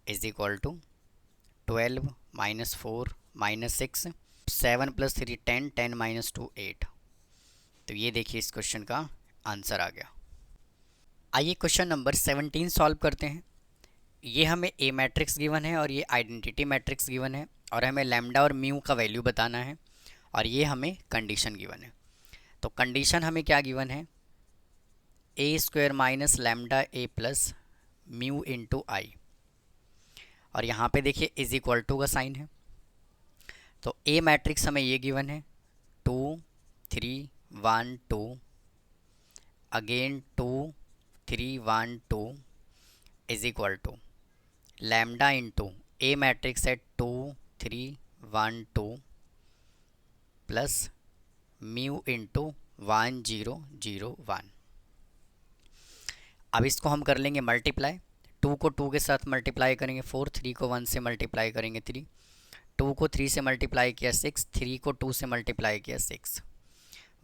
इज इक्वल टू 12 -4 -6 7 + 3 10 10 -2 8। तो ये देखिए इस क्वेश्चन का आंसर आ गया। आइए क्वेश्चन नंबर 17 सॉल्व करते हैं। ये हमें ए मैट्रिक्स गिवन है और ये आइडेंटिटी मैट्रिक्स गिवन है और हमें लैम्डा और म्यू का वैल्यू बताना है और ये हमें कंडीशन गिवन है। तो कंडीशन हमें क्या गिवन है, a² - lambda a + mu into I, और यहाँ पे देखिए इज इक्वल टू का साइन है। तो ए मैट्रिक्स हमें ये गिवन है 2 3 1 2 again 2 3 1 2 is equal to lambda into A matrix है 2 3 1 2 प्लस म्यू इंटू 1 0 0 1। अब इसको हम कर लेंगे मल्टीप्लाई, 2 को 2 के साथ मल्टीप्लाई करेंगे 4, 3 को 1 से मल्टीप्लाई करेंगे 3, 2 को 3 से मल्टीप्लाई किया 6, 3 को 2 से मल्टीप्लाई किया 6,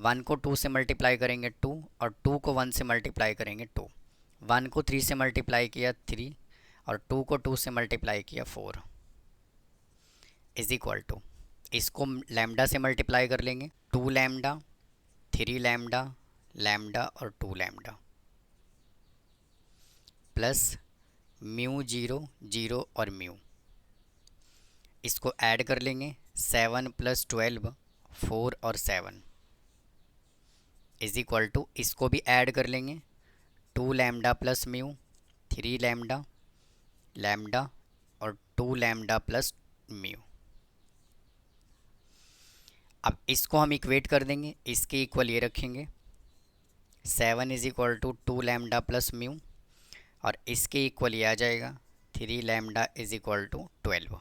1 को 2 से मल्टीप्लाई करेंगे 2 और 2 को 1 से मल्टीप्लाई करेंगे 2, 1 को 3 से मल्टीप्लाई किया 3 और 2 को 2 से मल्टीप्लाई किया 4 इज इक्वल टू, इसको लैम्डा से मल्टीप्लाई कर लेंगे 2 लैम्डा 3 लैम्डा लैम्डा और 2 लैम्डा प्लस म्यू 0 0 और म्यू। इसको ऐड कर लेंगे 7 + 12 4 और 7 इज इक्वल टू, इसको भी ऐड कर लेंगे 2 lambda plus mu, 3 lambda, lambda और 2 लैम्डा प्लस म्यू। अब इसको हम इक्वेट कर देंगे, इसके इक्वल ये रखेंगे 7 is equal to 2 lambda plus mu और इसके इक्वल ये आ जाएगा 3 लैम्डा इज इक्वल टू 12।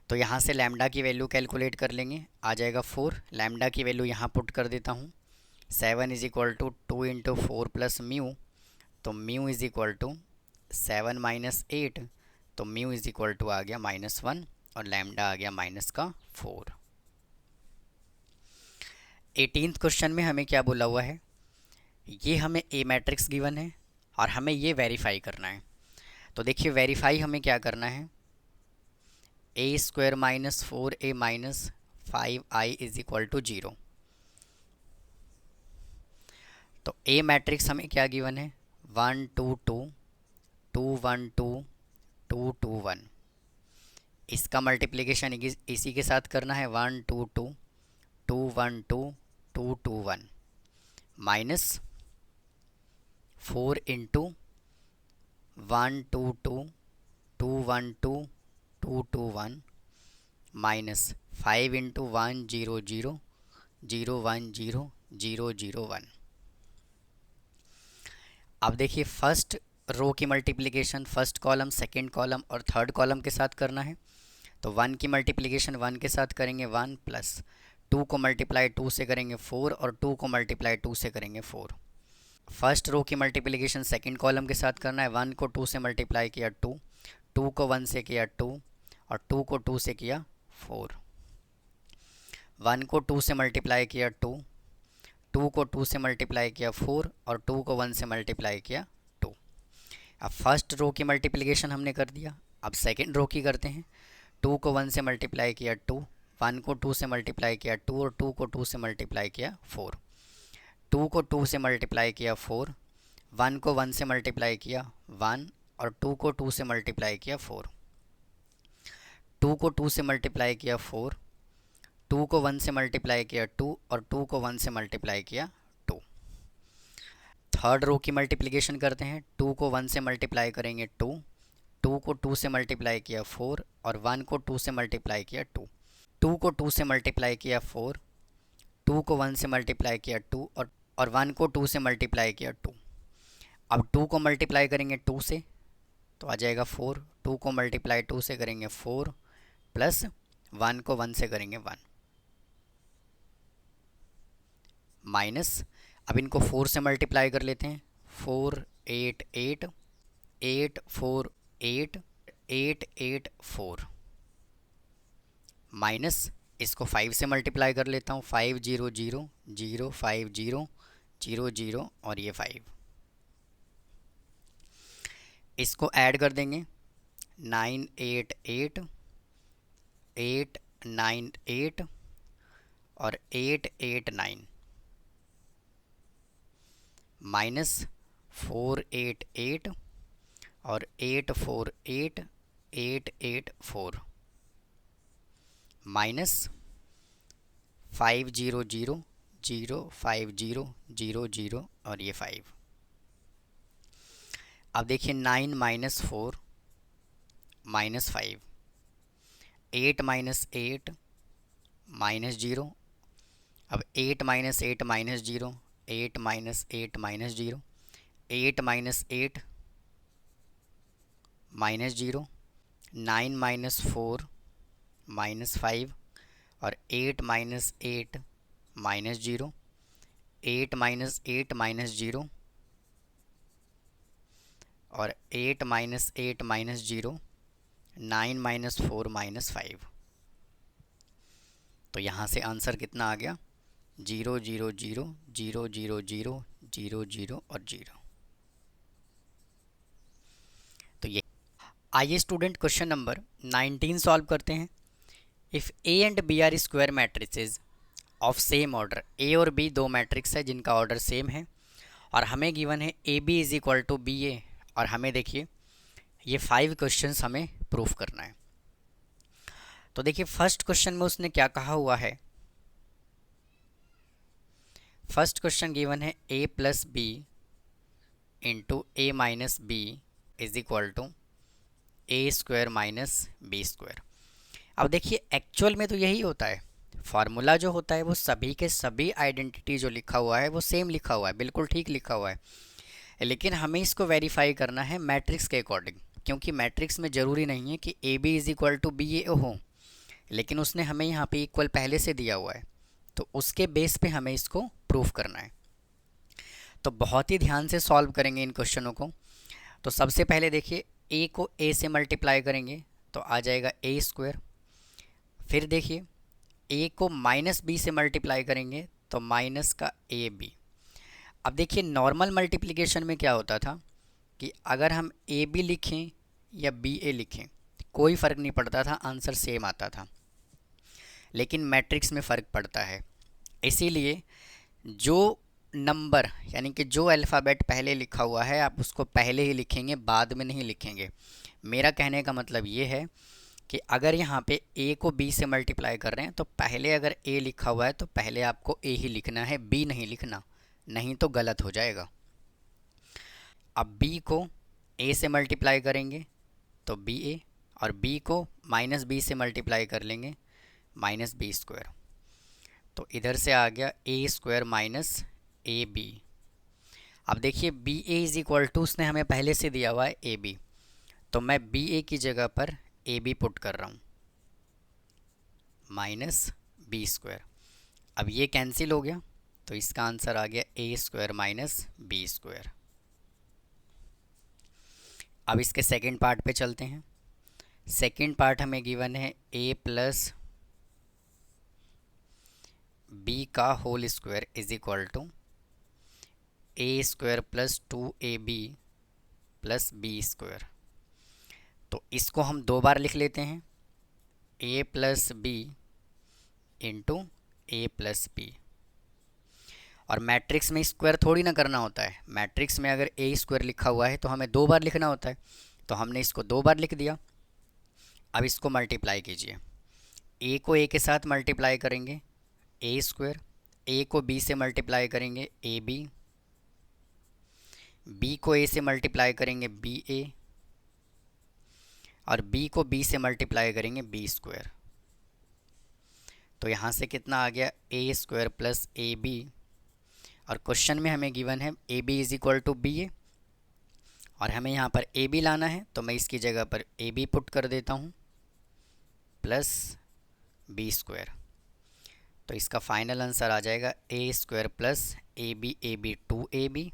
तो यहाँ से लैम्डा की वैल्यू कैलकुलेट कर लेंगे, आ जाएगा 4। लैम्डा की वैल्यू यहाँ पुट कर देता हूँ, 7 is equal to 2 into 4 plus mu, तो mu is equal to 7 minus 8, तो म्यू इज इक्वल टू आ गया -1 और लैम्डा आ गया -4। 18th क्वेश्चन में हमें क्या बोला हुआ है, ये हमें ए मैट्रिक्स गिवन है और हमें ये वेरीफाई करना है। तो देखिए वेरीफाई हमें क्या करना है, A square minus 4a minus 5i is equal to 0। तो ए मैट्रिक्स हमें क्या गिवन है, 1 2 2 2 1 2 2 2 1। इसका मल्टीप्लिकेशन इसी के साथ करना है, 1 2 2 2 1 2 2 2 1 माइनस 4 इंटू 1 2 2 2 1 2 2 2 1 माइनस 5 इंटू 1 0 0 0 1 0 0 0 1। अब देखिए फर्स्ट रो की multiplication first column, second column और थर्ड कॉलम के साथ करना है। तो 1 की मल्टीप्लिकेशन 1 के साथ करेंगे 1 प्लस 2 को मल्टीप्लाई 2 से करेंगे 4 और 2 को मल्टीप्लाई 2 से करेंगे 4। फर्स्ट रो की मल्टीप्लिकेशन सेकंड कॉलम के साथ करना है, 1 को 2 से मल्टीप्लाई किया 2, 2 को 1 से किया 2 और 2 को 2 से किया 4। 1 को 2 से मल्टीप्लाई किया 2, 2 को 2 से मल्टीप्लाई किया 4 और 2 को 1 से मल्टीप्लाई किया 2। अब फर्स्ट रो की मल्टीप्लिकेशन हमने कर दिया, अब सेकंड रो की करते हैं। 2 को 1 से मल्टीप्लाई किया 2, 1 को 2 से मल्टीप्लाई किया 2 और 2 को 2 से मल्टीप्लाई किया 4। 2 को 2 से मल्टीप्लाई किया 4, 1 को 1 से मल्टीप्लाई किया 1 और 2 को 2 से मल्टीप्लाई किया 4। 2 को 2 से मल्टीप्लाई किया 4, 2 को 1 से मल्टीप्लाई किया 2 और 2 को 1 से मल्टीप्लाई किया 2। थर्ड रो की मल्टीप्लिकेशन करते हैं, 2 को 1 से मल्टीप्लाई करेंगे 2, 2 को 2 से मल्टीप्लाई किया 4 और 1 को 2 से मल्टीप्लाई किया 2। 2 को 2 से मल्टीप्लाई किया 4, 2 को 1 से मल्टीप्लाई किया 2 और 1 को 2 से मल्टीप्लाई किया 2। अब 2 को मल्टीप्लाई करेंगे 2 से तो आ जाएगा 4, 2 को मल्टीप्लाई 2 से करेंगे 4 प्लस 1 को 1 से करेंगे 1 माइनस, अब इनको 4 से मल्टीप्लाई कर लेते हैं, 4 8 8 8 4 8 8 8 4 माइनस इसको 5 से मल्टीप्लाई कर लेता हूँ, 5 0 0 0 5 0 0 0 और ये 5। इसको ऐड कर देंगे, 9 8 8 8 9 8 और 8 8 9 माइनस 4 8 8 और 8 4 8 8 8 4 माइनस 5 0 0 0 5 0 0 0 और ये 5। अब देखिए 9 माइनस 4 माइनस 5, 8 माइनस 8 माइनस 0। अब 8 minus 8 minus 0, 8 minus 8 minus 0, 8 minus 8 minus 0, 9 minus 4 minus 5 और 8 माइनस 8 माइनस 0, 8 माइनस 8 माइनस 0 और 8 माइनस 8 माइनस 0, 9 माइनस 4 माइनस 5। तो यहाँ से आंसर कितना आ गया, 0 0 0 0 0 0 0 0 और 0। तो ये आइए स्टूडेंट क्वेश्चन नंबर 19 सॉल्व करते हैं। If A and B are square matrices of same order, A और बी दो मैट्रिक्स है जिनका ऑर्डर सेम है और हमें गिवन है A B is equal to B A, और हमें देखिए ये 5 क्वेश्चंस हमें प्रूफ करना है। तो देखिए फर्स्ट क्वेश्चन में उसने क्या कहा हुआ है, फर्स्ट क्वेश्चन गिवन है A plus B into A minus B is equal to A square minus B square. अब देखिए एक्चुअल में तो यही होता है, फार्मूला जो होता है वो सभी के सभी आइडेंटिटी जो लिखा हुआ है वो सेम लिखा हुआ है, बिल्कुल ठीक लिखा हुआ है, लेकिन हमें इसको वेरीफाई करना है मैट्रिक्स के अकॉर्डिंग, क्योंकि मैट्रिक्स में ज़रूरी नहीं है कि A B is equal to B A हो, लेकिन उसने हमें यहाँ पे इक्वल पहले से दिया हुआ है, तो उसके बेस पे हमें इसको प्रूफ करना है। तो बहुत ही ध्यान से सॉल्व करेंगे इन क्वेश्चनों को। तो सबसे पहले देखिए ए को ए से मल्टीप्लाई करेंगे तो आ जाएगा ए स्क्वायर। फिर देखिए ए को माइनस बी से मल्टीप्लाई करेंगे तो माइनस का ए बी। अब देखिए नॉर्मल मल्टीप्लिकेशन में क्या होता था कि अगर हम ए बी लिखें या बी ए लिखें कोई फ़र्क नहीं पड़ता था, आंसर सेम आता था, लेकिन मैट्रिक्स में फ़र्क पड़ता है। इसीलिए जो नंबर यानी कि जो अल्फ़ाबेट पहले लिखा हुआ है आप उसको पहले ही लिखेंगे, बाद में नहीं लिखेंगे। मेरा कहने का मतलब ये है कि अगर यहाँ पे a को b से मल्टीप्लाई कर रहे हैं तो पहले अगर a लिखा हुआ है तो पहले आपको a ही लिखना है, b नहीं लिखना, नहीं तो गलत हो जाएगा। अब b को a से मल्टीप्लाई करेंगे तो बी ए, और b को माइनस बी से मल्टीप्लाई कर लेंगे माइनस बी स्क्वायर। तो इधर से आ गया A square minus A B. अब देखिए B A is equal to उसने हमें पहले से दिया हुआ है ए बी, तो मैं बी ए की जगह पर ए बी पुट कर रहा हूँ माइनस बी स्क्वायर। अब ये कैंसिल हो गया तो इसका आंसर आ गया A square minus B square. अब इसके सेकंड पार्ट पे चलते हैं। सेकंड पार्ट हमें गिवन है ए प्लस बी का whole square is equal to A square plus 2ab plus B square. तो इसको हम दो बार लिख लेते हैं, a plus B into A plus B. और मैट्रिक्स में स्क्वायर थोड़ी ना करना होता है, मैट्रिक्स में अगर ए स्क्वायर लिखा हुआ है तो हमें दो बार लिखना होता है, तो हमने इसको दो बार लिख दिया। अब इसको मल्टीप्लाई कीजिए, a को a के साथ मल्टीप्लाई करेंगे ए स्क्वायर, a को b से मल्टीप्लाई करेंगे ए बी, b को a से मल्टीप्लाई करेंगे बी ए, और b को b से मल्टीप्लाई करेंगे बी स्क्वायर। तो यहाँ से कितना आ गया A square plus A B, और क्वेश्चन में हमें गिवन है A B is equal to B A, और हमें यहाँ पर ए बी लाना है तो मैं इसकी जगह पर ए बी पुट कर देता हूँ प्लस बी स्क्वायर। तो इसका फाइनल आंसर आ जाएगा A square plus A B 2ab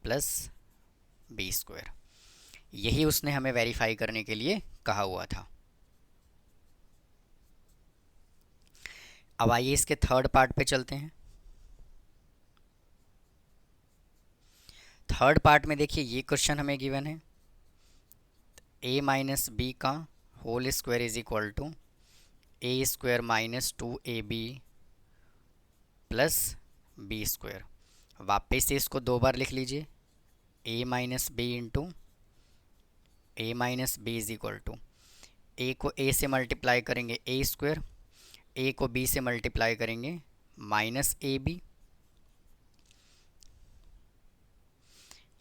plus B square. यही उसने हमें वेरीफाई करने के लिए कहा हुआ था। अब आइए इसके थर्ड पार्ट पे चलते हैं। थर्ड पार्ट में देखिए ये क्वेश्चन हमें गिवन है a माइनस बी का whole square is equal to A square minus 2ab plus B square. वापस से इसको दो बार लिख लीजिए, a minus B into A minus B is equal to A को a से मल्टीप्लाई करेंगे ए स्क्वायर, a को b से मल्टीप्लाई करेंगे माइनस ए बी।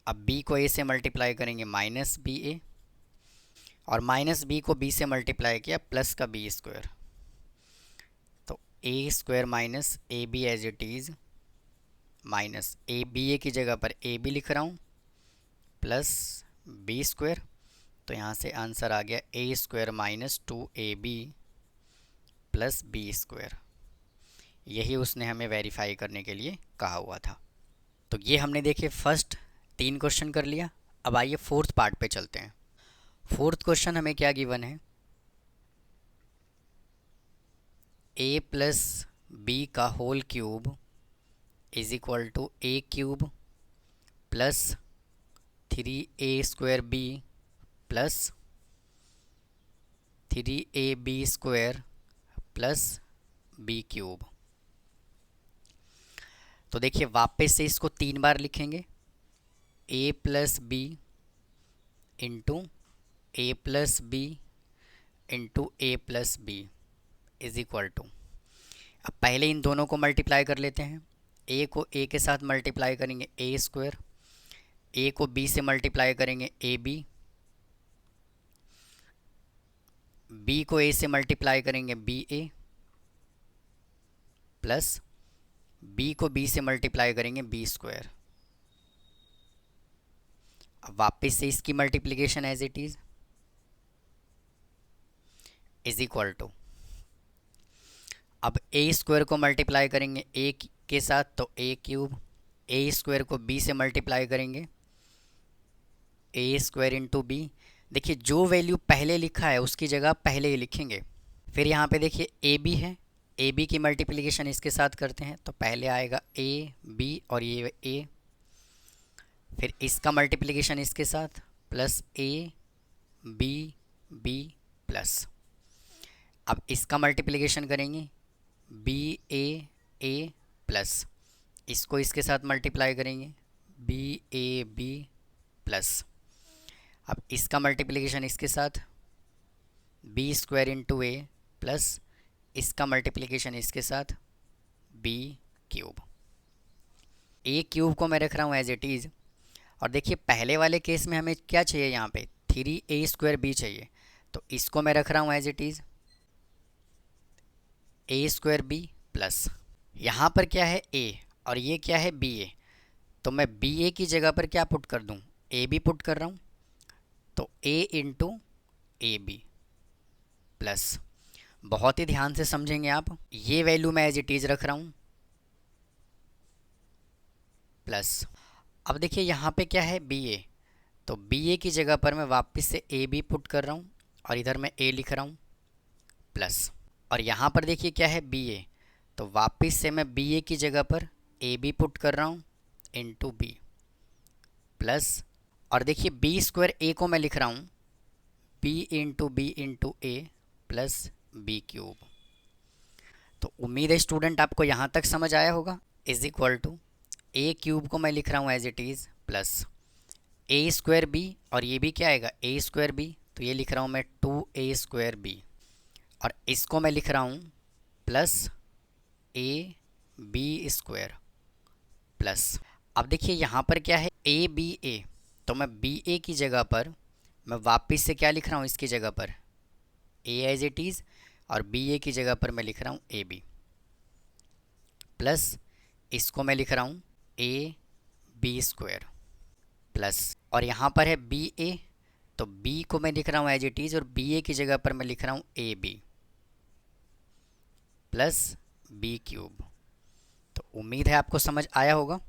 अब b को a से मल्टीप्लाई करेंगे माइनस बी ए, और माइनस b को b से मल्टीप्लाई किया प्लस का बी स्क्वायर। तो A square minus A B as it is minus A B A की जगह पर ए बी लिख रहा हूँ प्लस बी स्क्वायर। तो यहाँ से आंसर आ गया A square minus 2ab plus B square. यही उसने हमें वेरीफाई करने के लिए कहा हुआ था। तो ये हमने देखे फर्स्ट 3 क्वेश्चन कर लिया। अब आइए फोर्थ पार्ट पे चलते हैं। फोर्थ क्वेश्चन हमें क्या गिवन है, a प्लस बी का whole cube is equal to A cube plus 3a square B plus 3ab square plus B cube. तो देखिए वापस से इसको 3 बार लिखेंगे, a plus B into A plus B into A plus B is equal to. अब पहले इन दोनों को मल्टीप्लाई कर लेते हैं, a को a के साथ मल्टीप्लाई करेंगे ए स्क्वायर, ए को बी से मल्टीप्लाई करेंगे ए बी, बी को ए से मल्टीप्लाई करेंगे बी ए, प्लस बी को बी से मल्टीप्लाई करेंगे बी स्क्वायर। अब वापस से इसकी multiplication as it is equal to, अब ए स्क्वायर को मल्टीप्लाई करेंगे ए के साथ तो ए क्यूब, ए स्क्वायर को बी से मल्टीप्लाई करेंगे ए स्क्वायर इंटू बी। देखिए जो वैल्यू पहले लिखा है उसकी जगह पहले ही लिखेंगे। फिर यहाँ पे देखिए ए बी है, ए बी की मल्टीप्लिकेशन इसके साथ करते हैं तो पहले आएगा ए बी और ये ए, फिर इसका मल्टीप्लिकेशन इसके साथ plus A B B plus, अब इसका मल्टीप्लिकेशन करेंगे बी ए प्लस, इसको इसके साथ मल्टीप्लाई करेंगे बी ए बी प्लस, अब इसका मल्टीप्लिकेशन इसके साथ B square into A plus इसका मल्टीप्लिकेशन इसके साथ बी क्यूब। ए क्यूब को मैं रख रहा हूँ एज इट इज़। और देखिए पहले वाले केस में हमें क्या चाहिए, यहाँ पे 3a स्क्वायर बी चाहिए, तो इसको मैं रख रहा हूँ as it is A square B plus, यहाँ पर क्या है ए और ये क्या है बी ए, तो मैं बी ए की जगह पर क्या पुट कर दूँ, ए बी पुट कर रहा हूँ, तो ए इंटू ए बी प्लस, बहुत ही ध्यान से समझेंगे आप, ये वैल्यू मैं एज इट इज़ रख रहा हूँ प्लस। अब देखिए यहाँ पे क्या है बी ए, तो बी ए की जगह पर मैं वापस से ए बी पुट कर रहा हूँ और इधर मैं ए लिख रहा हूँ प्लस, और यहाँ पर देखिए क्या है बी ए, तो वापस से मैं बी ए की जगह पर ए बी पुट कर रहा हूँ इंटू बी प्लस, और देखिए बी स्क्वायर ए को मैं लिख रहा हूँ b into A plus B cube. तो उम्मीद है स्टूडेंट आपको यहाँ तक समझ आया होगा। Is equal to A cube को मैं लिख रहा हूँ as it is plus A square B, और ये भी क्या आएगा ए स्क्वायर बी, तो ये लिख रहा हूँ मैं 2a स्क्वायर बी, और इसको मैं लिख रहा हूँ प्लस ए बी स्क्वायर प्लस। अब देखिए यहाँ पर क्या है ए बी ए, तो मैं बी ए की जगह पर मैं वापस से क्या लिख रहा हूँ, इसकी जगह पर ए एज इट इज़, और बी ए की जगह पर मैं लिख रहा हूँ ए बी प्लस, इसको मैं लिख रहा हूँ ए बी स्क्वायर प्लस, और यहाँ पर है बी ए, तो बी को मैं लिख रहा हूँ एज इट इज़ और बी ए की जगह पर मैं लिख रहा हूँ A B plus B cube. तो उम्मीद है आपको समझ आया होगा।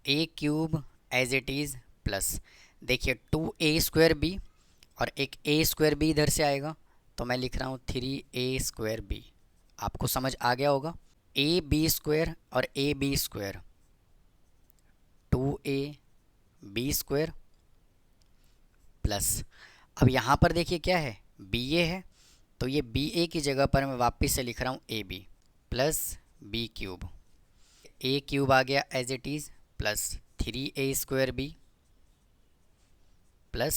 A cube as it is plus, देखिए 2a स्क्वायर बी और एक a स्क्वायर बी इधर से आएगा, तो मैं लिख रहा हूँ 3a स्क्वायर बी। आपको समझ आ गया होगा। ए बी स्क्वायर और A B square 2a B square plus, अब यहाँ पर देखिए क्या है बी ए है, तो ये बी ए की जगह पर मैं वापस से लिख रहा हूँ A B plus B cube. A cube आ गया as it is plus 3a square B plus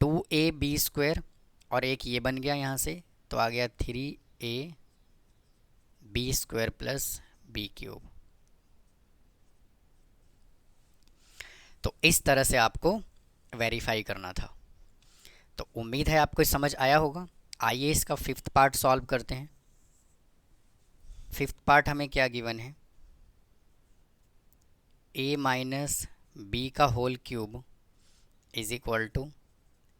2a B square, और एक ये बन गया यहाँ से, तो आ गया 3a B square plus B cube. तो इस तरह से आपको वेरीफाई करना था। तो उम्मीद है आपको समझ आया होगा। आइए इसका फिफ्थ पार्ट सॉल्व करते हैं। फिफ्थ पार्ट हमें क्या गिवन है, a माइनस बी का whole cube is equal to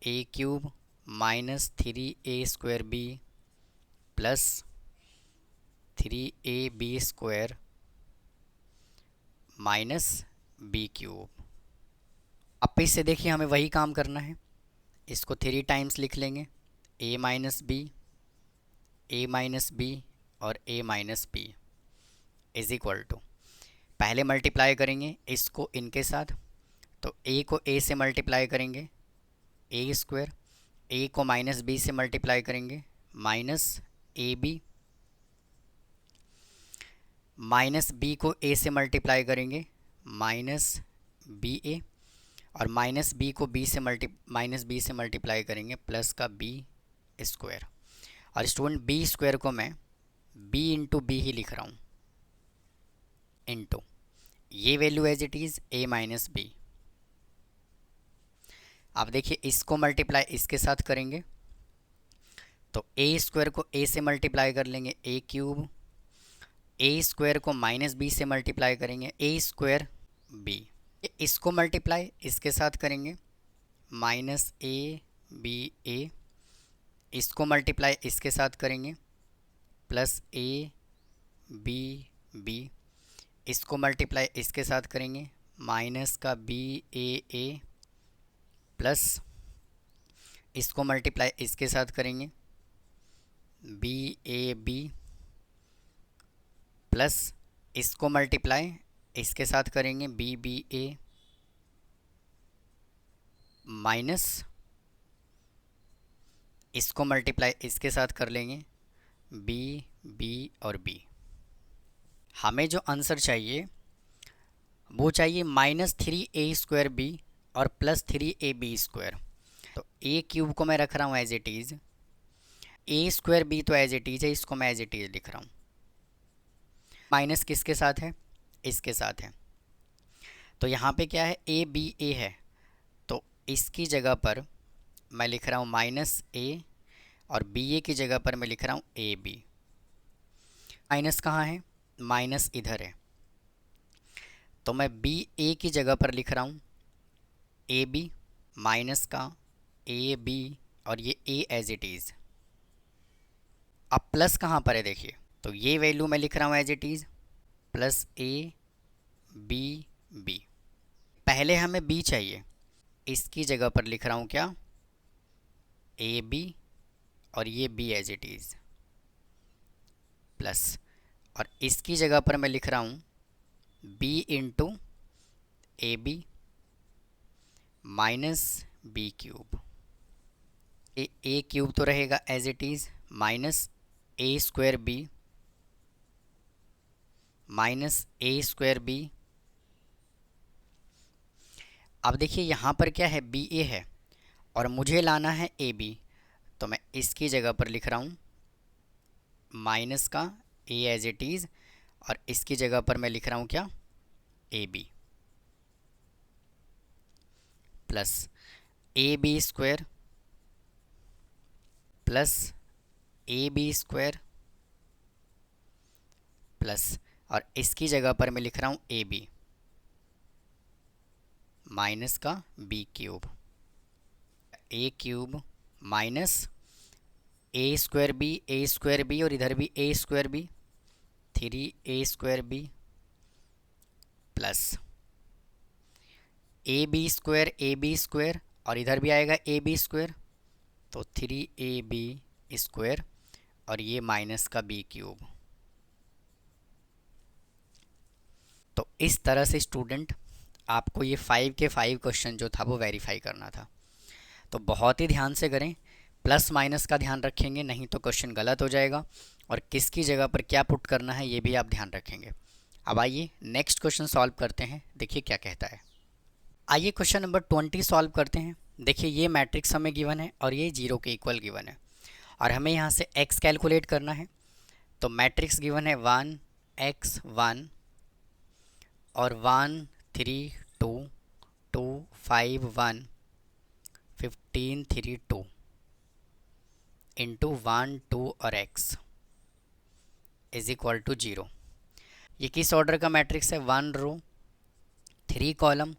A cube minus 3a square B plus 3a B square minus B cube. अब इससे देखिए हमें वही काम करना है, इसको 3 टाइम्स लिख लेंगे, a माइनस बी और a minus B is equal to, पहले मल्टीप्लाई करेंगे इसको इनके साथ, तो a को a से मल्टीप्लाई करेंगे a स्क्वायर, a को माइनस बी से मल्टीप्लाई करेंगे minus A B, minus B को a से मल्टीप्लाई करेंगे माइनस बी ए, और माइनस बी को माइनस बी से मल्टीप्लाई करेंगे प्लस का बी स्क्वायर। और स्टूडेंट बी स्क्वायर को मैं बी इंटू बी ही लिख रहा हूँ इंटू ये value as it is A minus B अब देखिए इसको मल्टीप्लाई इसके साथ करेंगे तो ए स्क्वायर को ए से मल्टीप्लाई कर लेंगे ए क्यूब, ए स्क्वायर को माइनस बी से मल्टीप्लाई करेंगे ए स्क्वायर बी, इसको मल्टीप्लाई इसके साथ करेंगे माइनस ए बी ए, इसको मल्टीप्लाई इसके साथ करेंगे प्लस ए बी बी, इसको मल्टीप्लाई इसके साथ करेंगे माइनस का बी ए प्लस इसको मल्टीप्लाई इसके साथ करेंगे बी ए बी प्लस इसको मल्टीप्लाई इसके साथ करेंगे बी बी ए माइनस इसको मल्टीप्लाई इसके साथ कर लेंगे बी बी और बी। हमें जो आंसर चाहिए वो चाहिए -3a² बी और +3ab²। तो ए क्यूब को मैं रख रहा हूँ as it is, a² b तो एज इट इज़ है, इसको मैं एज इट इज़ लिख रहा हूँ। माइनस किसके साथ है? इसके साथ है। तो यहाँ पे क्या है? ए बी ए है, तो इसकी जगह पर मैं लिख रहा हूँ -a और बी ए की जगह पर मैं लिख रहा हूँ ए बी। माइनस कहाँ है? माइनस इधर है, तो मैं बी ए की जगह पर लिख रहा हूँ ए बी माइनस का ए बी और ये ए एज इट इज़। अब प्लस कहाँ पर है देखिए, तो ये वैल्यू मैं लिख रहा हूँ as it is plus A B b. पहले हमें बी चाहिए, इसकी जगह पर लिख रहा हूँ क्या? ए बी और ये b as it is plus, और इसकी जगह पर मैं लिख रहा हूँ b into a B minus B cube. A cube तो रहेगा as it is minus a² b minus a² b. अब देखिए यहाँ पर क्या है? बी ए है और मुझे लाना है ए बी, तो मैं इसकी जगह पर लिख रहा हूँ माइनस का ए एज इट इज़ और इसकी जगह पर मैं लिख रहा हूँ क्या? A B plus ab² plus ab² plus, और इसकी जगह पर मैं लिख रहा हूँ ए बी माइनस का बी क्यूब, ए क्यूब माइनस a² बी और इधर भी a² B 3a² B plus ab² और इधर भी आएगा ab², तो 3ab² और ये माइनस का बी क्यूब। तो इस तरह से स्टूडेंट आपको ये 5 के 5 क्वेश्चन जो था वो वेरीफाई करना था। तो बहुत ही ध्यान से करें, प्लस माइनस का ध्यान रखेंगे, नहीं तो क्वेश्चन गलत हो जाएगा, और किसकी जगह पर क्या पुट करना है ये भी आप ध्यान रखेंगे। अब आइए नेक्स्ट क्वेश्चन सॉल्व करते हैं, देखिए क्या कहता है। आइए क्वेश्चन नंबर 20 सॉल्व करते हैं। देखिए ये मैट्रिक्स हमें गिवन है और ये 0 के इक्वल गिवन है, और हमें यहाँ से x कैलकुलेट करना है। तो मैट्रिक्स गिवन है 1 x 1 और 1 3 2 2 5 1 15 3 2 इंटू 1 2 और x इज इक्वल टू 0। ये किस ऑर्डर का मैट्रिक्स है? 1 रो 3 कॉलम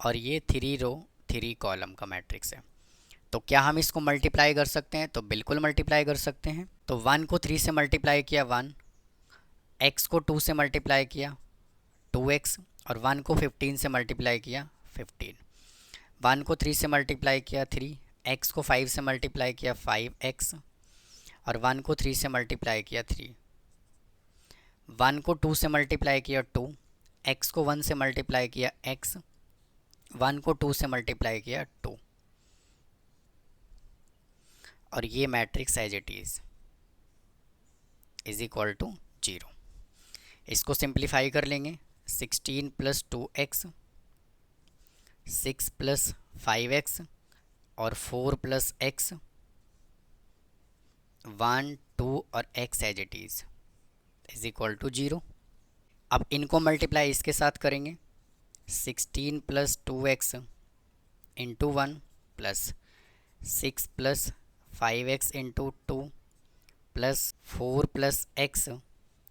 और ये 3 रो 3 कॉलम का मैट्रिक्स है। तो क्या हम इसको मल्टीप्लाई कर सकते हैं? तो बिल्कुल मल्टीप्लाई कर सकते हैं। तो 1 को 3 से मल्टीप्लाई किया 1, x को 2 से मल्टीप्लाई किया 2x, और 1 को 15 से मल्टीप्लाई किया 15। 1 को 3 से मल्टीप्लाई किया 3, x को 5 से मल्टीप्लाई किया 5x, और 1 को 3 से मल्टीप्लाई किया 3। 1 को 2 से मल्टीप्लाई किया 2, x को 1 से मल्टीप्लाई किया x, 1 को 2 से मल्टीप्लाई किया 2, और ये matrix as it is equal to 0। इसको सिंप्लीफाई कर लेंगे, 16 + 2x 6 + 5x और 4 + x 1 2 और x as it is equal to 0। अब इनको मल्टीप्लाई इसके साथ करेंगे, 16 + 2x into 1 plus 6 plus 5x into 2 plus 4 plus x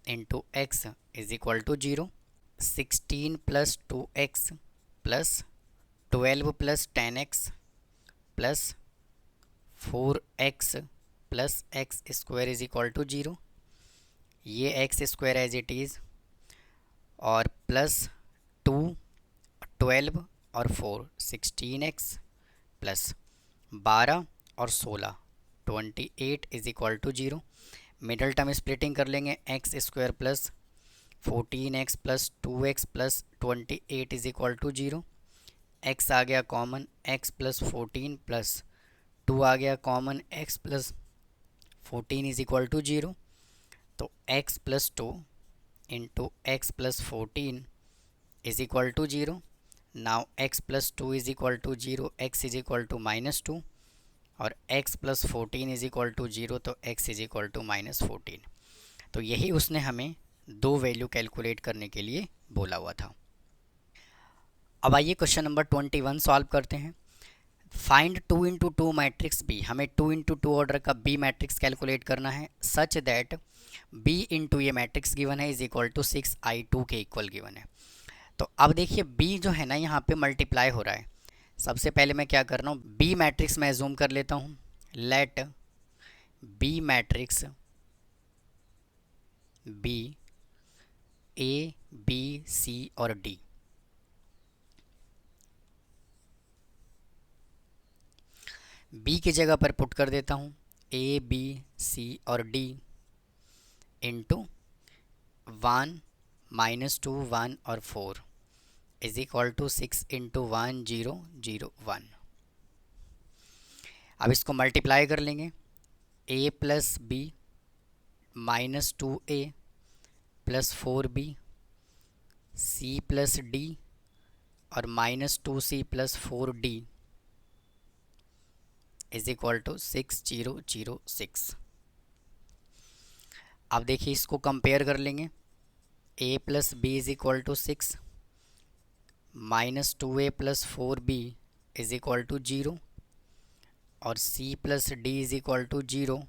into x is equal to 0, 16 plus 2x plus 12 plus 10x plus 4x plus x square is equal to 0, ये x square as it is, और plus 2 12 और 4 16x plus 12 और 16 28 is equal to 0। Middle term splitting कर लेंगे, x square plus 14x plus 2x plus 28 is equal to 0। x आ गया common, x plus 14 plus 2 आ गया common, x plus 14 is equal to 0। तो x plus 2 into x plus 14 is equal to 0। Now x plus 2 is equal to 0, x is equal to -2 और x plus 14 is equal to 0, तो x is equal to -14। तो यही उसने हमें दो value calculate करने के लिए बोला हुआ था। अब आइए क्वेश्चन नंबर 21 सॉल्व करते हैं। फाइंड 2 इंटू 2 मैट्रिक्स बी, हमें 2 इंटू 2 ऑर्डर का बी मैट्रिक्स कैलकुलेट करना है सच दैट बी इंटू ये मैट्रिक्स गिवन है इज इक्वल टू 6i2 के इक्वल गिवन है। तो अब देखिए बी जो है ना यहाँ पे मल्टीप्लाई हो रहा है। सबसे पहले मैं क्या कर रहा हूँ, बी मैट्रिक्स मैं जूम कर लेता हूँ। Let B matrix B a b c और डी, बी की जगह पर पुट कर देता हूँ ए बी सी और डी इंटू 1 -2 1 और 4 इज इक्वल टू 6 इंटू 1 0 0 1। अब इसको मल्टीप्लाई कर लेंगे, a plus b -2a plus 4b c plus d और -2c plus 4d is equal to 6 0 0 6। अब देखिए इसको कंपेयर कर लेंगे, a plus B is equal to 6, -2a plus 4b is equal to 0 और c plus d is equal to 0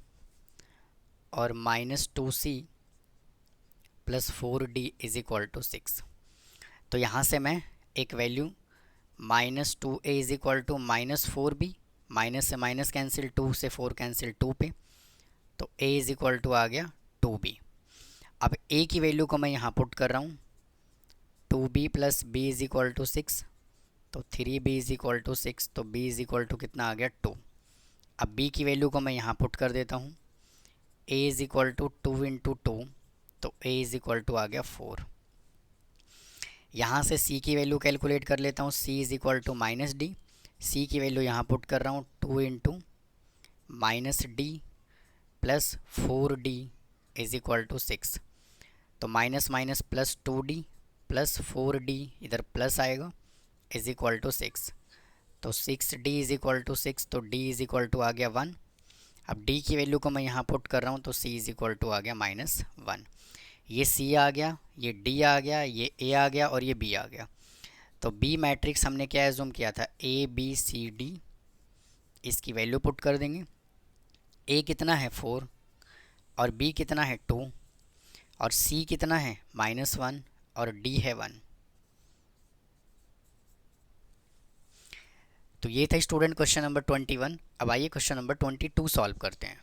और -2c plus 4d is equal to 6। तो यहाँ से मैं एक value -2a is equal to -4b, minus से minus cancel, 2 से 4 cancel 2 पे, तो a इज इक्वल टू आ गया 2b। अब a की वैल्यू को मैं यहाँ पुट कर रहा हूँ, 2b plus b is equal to 6, तो 3b इज इक्वल टू 6, तो b इज इक्वल टू कितना आ गया 2। अब b की वैल्यू को मैं यहाँ पुट कर देता हूँ, a is equal to 2 into 2, तो a इज इक्वल टू आ गया 4। यहाँ से c की वैल्यू कैलकुलेट कर लेता हूँ, c is equal to -d, c की वैल्यू यहाँ पुट कर रहा हूँ 2 into -d plus 4d is equal to 6, तो minus minus plus 2d plus 4d इधर प्लस आएगा इज इक्वल टू 6, तो 6d इज इक्वल टू 6, तो d इज इक्वल टू आ गया 1। अब d की वैल्यू को मैं यहाँ पुट कर रहा हूँ, तो c इज इक्वल टू आ गया -1। ये c आ गया, ये d आ गया, ये a आ गया और ये b आ गया। तो b मैट्रिक्स हमने क्या एज्यूम किया था, a b c d, इसकी वैल्यू पुट कर देंगे। a कितना है 4 और b कितना है 2 और c कितना है -1 और d है 1। तो ये था स्टूडेंट क्वेश्चन नंबर 21। अब आइए क्वेश्चन नंबर 22 सॉल्व करते हैं।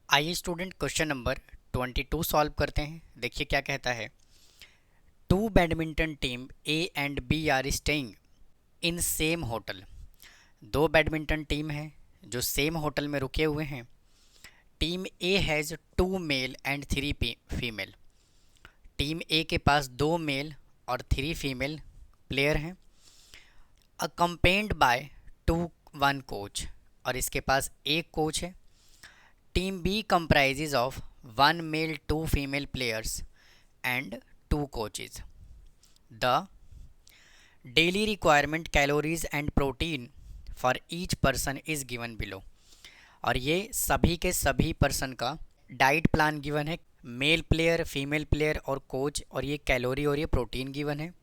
आइए स्टूडेंट क्वेश्चन नंबर 22 सॉल्व करते हैं। देखिए क्या कहता है, 2 badminton team A and B are staying in same hotel. 2 badminton team है जो सेम होटल में रुके हुए हैं। Team A has 2 male and 3 female. Team A के पास 2 मेल और 3 फीमेल प्लेयर हैं। अकम्पेन्ड बाय 1 कोच, और इसके पास एक कोच है। Team B comprises of 1 male 2 female players and 2 coaches. The daily requirement calories and protein for each person is given below. और ये सभी के सभी पर्सन का डाइट प्लान गिवन है, मेल प्लेयर, फीमेल प्लेयर और कोच, और ये कैलोरी और ये प्रोटीन गिवन है।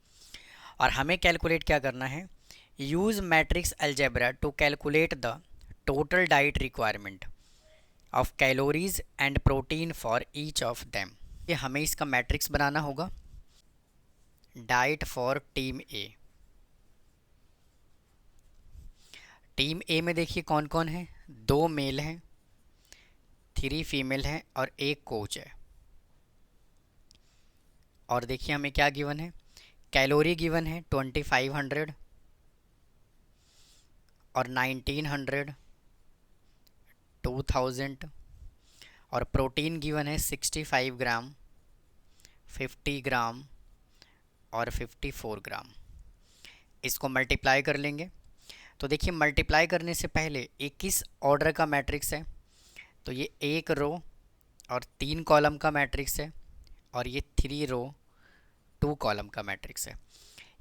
और हमें कैलकुलेट क्या करना है use matrix algebra to calculate the total diet requirement of calories and protein for each of them. ये हमें इसका मैट्रिक्स बनाना होगा। Diet for team A. Team A में देखिए कौन कौन है, 2 मेल हैं, 3 फीमेल हैं और 1 कोच है। और देखिए हमें क्या गिवन है, कैलोरी गिवन है 2500 और 1900, 2000 और प्रोटीन गिवन है 65 ग्राम, 50 ग्राम और 54 ग्राम। इसको मल्टीप्लाई कर लेंगे। तो देखिए मल्टीप्लाई करने से पहले ये किस ऑर्डर का मैट्रिक्स है, तो ये 1 रो और 3 कॉलम का मैट्रिक्स है और ये 3 रो 2 कॉलम का मैट्रिक्स है।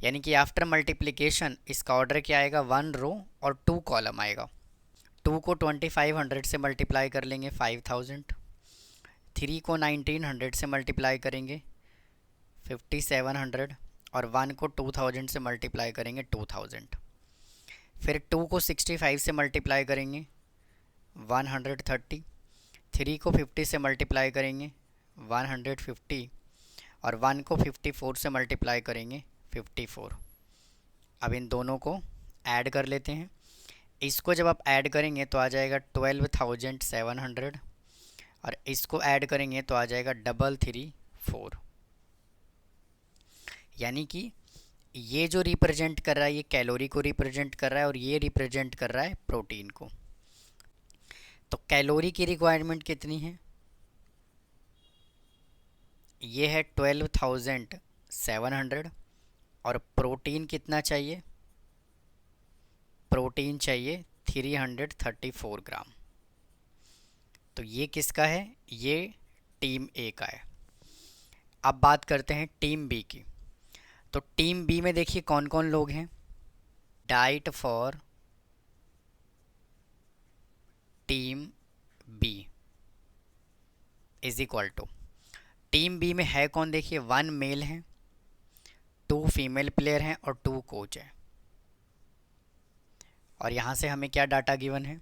यानी कि आफ्टर मल्टीप्लिकेशन इसका ऑर्डर क्या आएगा, 1 रो और 2 कॉलम आएगा। 2 को 2500 से मल्टीप्लाई कर लेंगे 5000, 3 को 1900 से मल्टीप्लाई करेंगे 5700 और 1 को 2000 से मल्टीप्लाई करेंगे 2000। फिर 2 को 65 से मल्टीप्लाई करेंगे 130, 3 को 50 से मल्टीप्लाई करेंगे 150 और 1 को 54 से मल्टीप्लाई करेंगे 54। अब इन दोनों को ऐड कर लेते हैं। इसको जब आप ऐड करेंगे तो आ जाएगा 12700 और इसको ऐड करेंगे तो आ जाएगा 334। यानी कि ये जो रिप्रेजेंट कर रहा है ये कैलोरी को रिप्रेजेंट कर रहा है और ये रिप्रेजेंट कर रहा है प्रोटीन को। तो कैलोरी की रिक्वायरमेंट कितनी है, ये है 12700 और प्रोटीन कितना चाहिए, प्रोटीन चाहिए 334 ग्राम। तो ये किसका है, ये टीम ए का है। अब बात करते हैं टीम बी की। तो टीम बी में देखिए कौन कौन लोग हैं। Diet for team B is equal to, team B में है कौन, देखिए 1 मेल है, 2 फीमेल प्लेयर हैं और 2 कोच है। और यहाँ से हमें क्या डाटा गिवन है,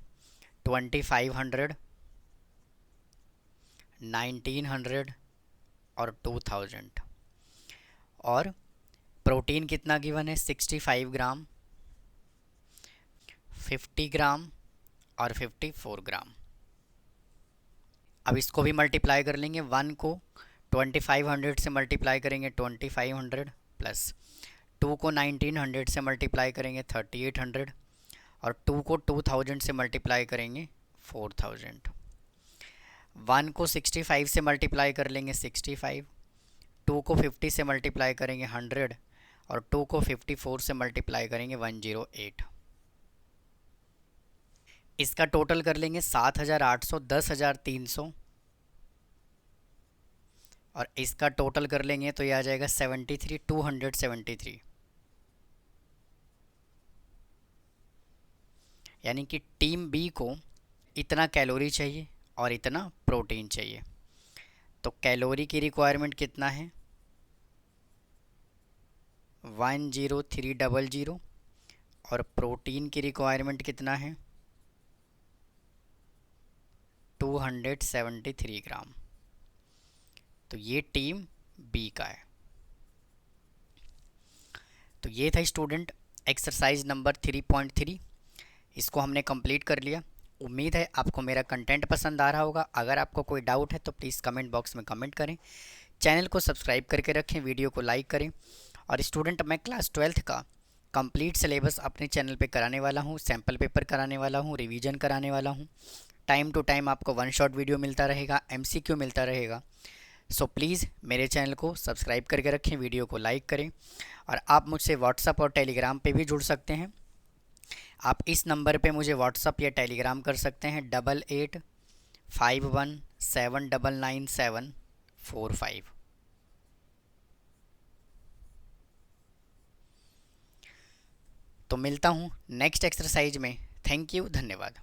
2500, 1900 और 2000। और प्रोटीन कितना गिवन है, 65 ग्राम, 50 ग्राम और 54 ग्राम। अब इसको भी मल्टीप्लाई कर लेंगे। 1 को 2500 से मल्टीप्लाई करेंगे 2500 प्लस 2 को 1900 से मल्टीप्लाई करेंगे 3800 और 2 को 2000 से मल्टीप्लाई करेंगे 4000। 1 को 65 से मल्टीप्लाई कर लेंगे 65, 2 को 50 से मल्टीप्लाई करेंगे 100 और 2 को 54 से मल्टीप्लाई करेंगे 108। इसका टोटल कर लेंगे 7800, 10300 और इसका टोटल कर लेंगे तो ये आ जाएगा 273। यानी कि टीम बी को इतना कैलोरी चाहिए और इतना प्रोटीन चाहिए। तो कैलोरी की रिक्वायरमेंट कितना है, 10300 और प्रोटीन की रिक्वायरमेंट कितना है, 273 ग्राम। तो ये टीम बी का है। तो ये था स्टूडेंट एक्सरसाइज नंबर 3.3। इसको हमने कंप्लीट कर लिया। उम्मीद है आपको मेरा कंटेंट पसंद आ रहा होगा। अगर आपको कोई डाउट है तो प्लीज़ कमेंट बॉक्स में कमेंट करें। चैनल को सब्सक्राइब करके रखें, वीडियो को लाइक करें। और स्टूडेंट मैं क्लास 12th का कंप्लीट सिलेबस अपने चैनल पे कराने वाला हूँ, सैम्पल पेपर कराने वाला हूँ, रिवीजन कराने वाला हूँ। टाइम टू टाइम आपको 1 शॉट वीडियो मिलता रहेगा, MCQ मिलता रहेगा। सो प्लीज़ मेरे चैनल को सब्सक्राइब करके रखें, वीडियो को लाइक करें। और आप मुझसे व्हाट्सअप और टेलीग्राम पे भी जुड़ सकते हैं। आप इस नंबर पे मुझे व्हाट्सअप या टेलीग्राम कर सकते हैं 8851799745। तो मिलता हूँ नेक्स्ट एक्सरसाइज में। थैंक यू, धन्यवाद।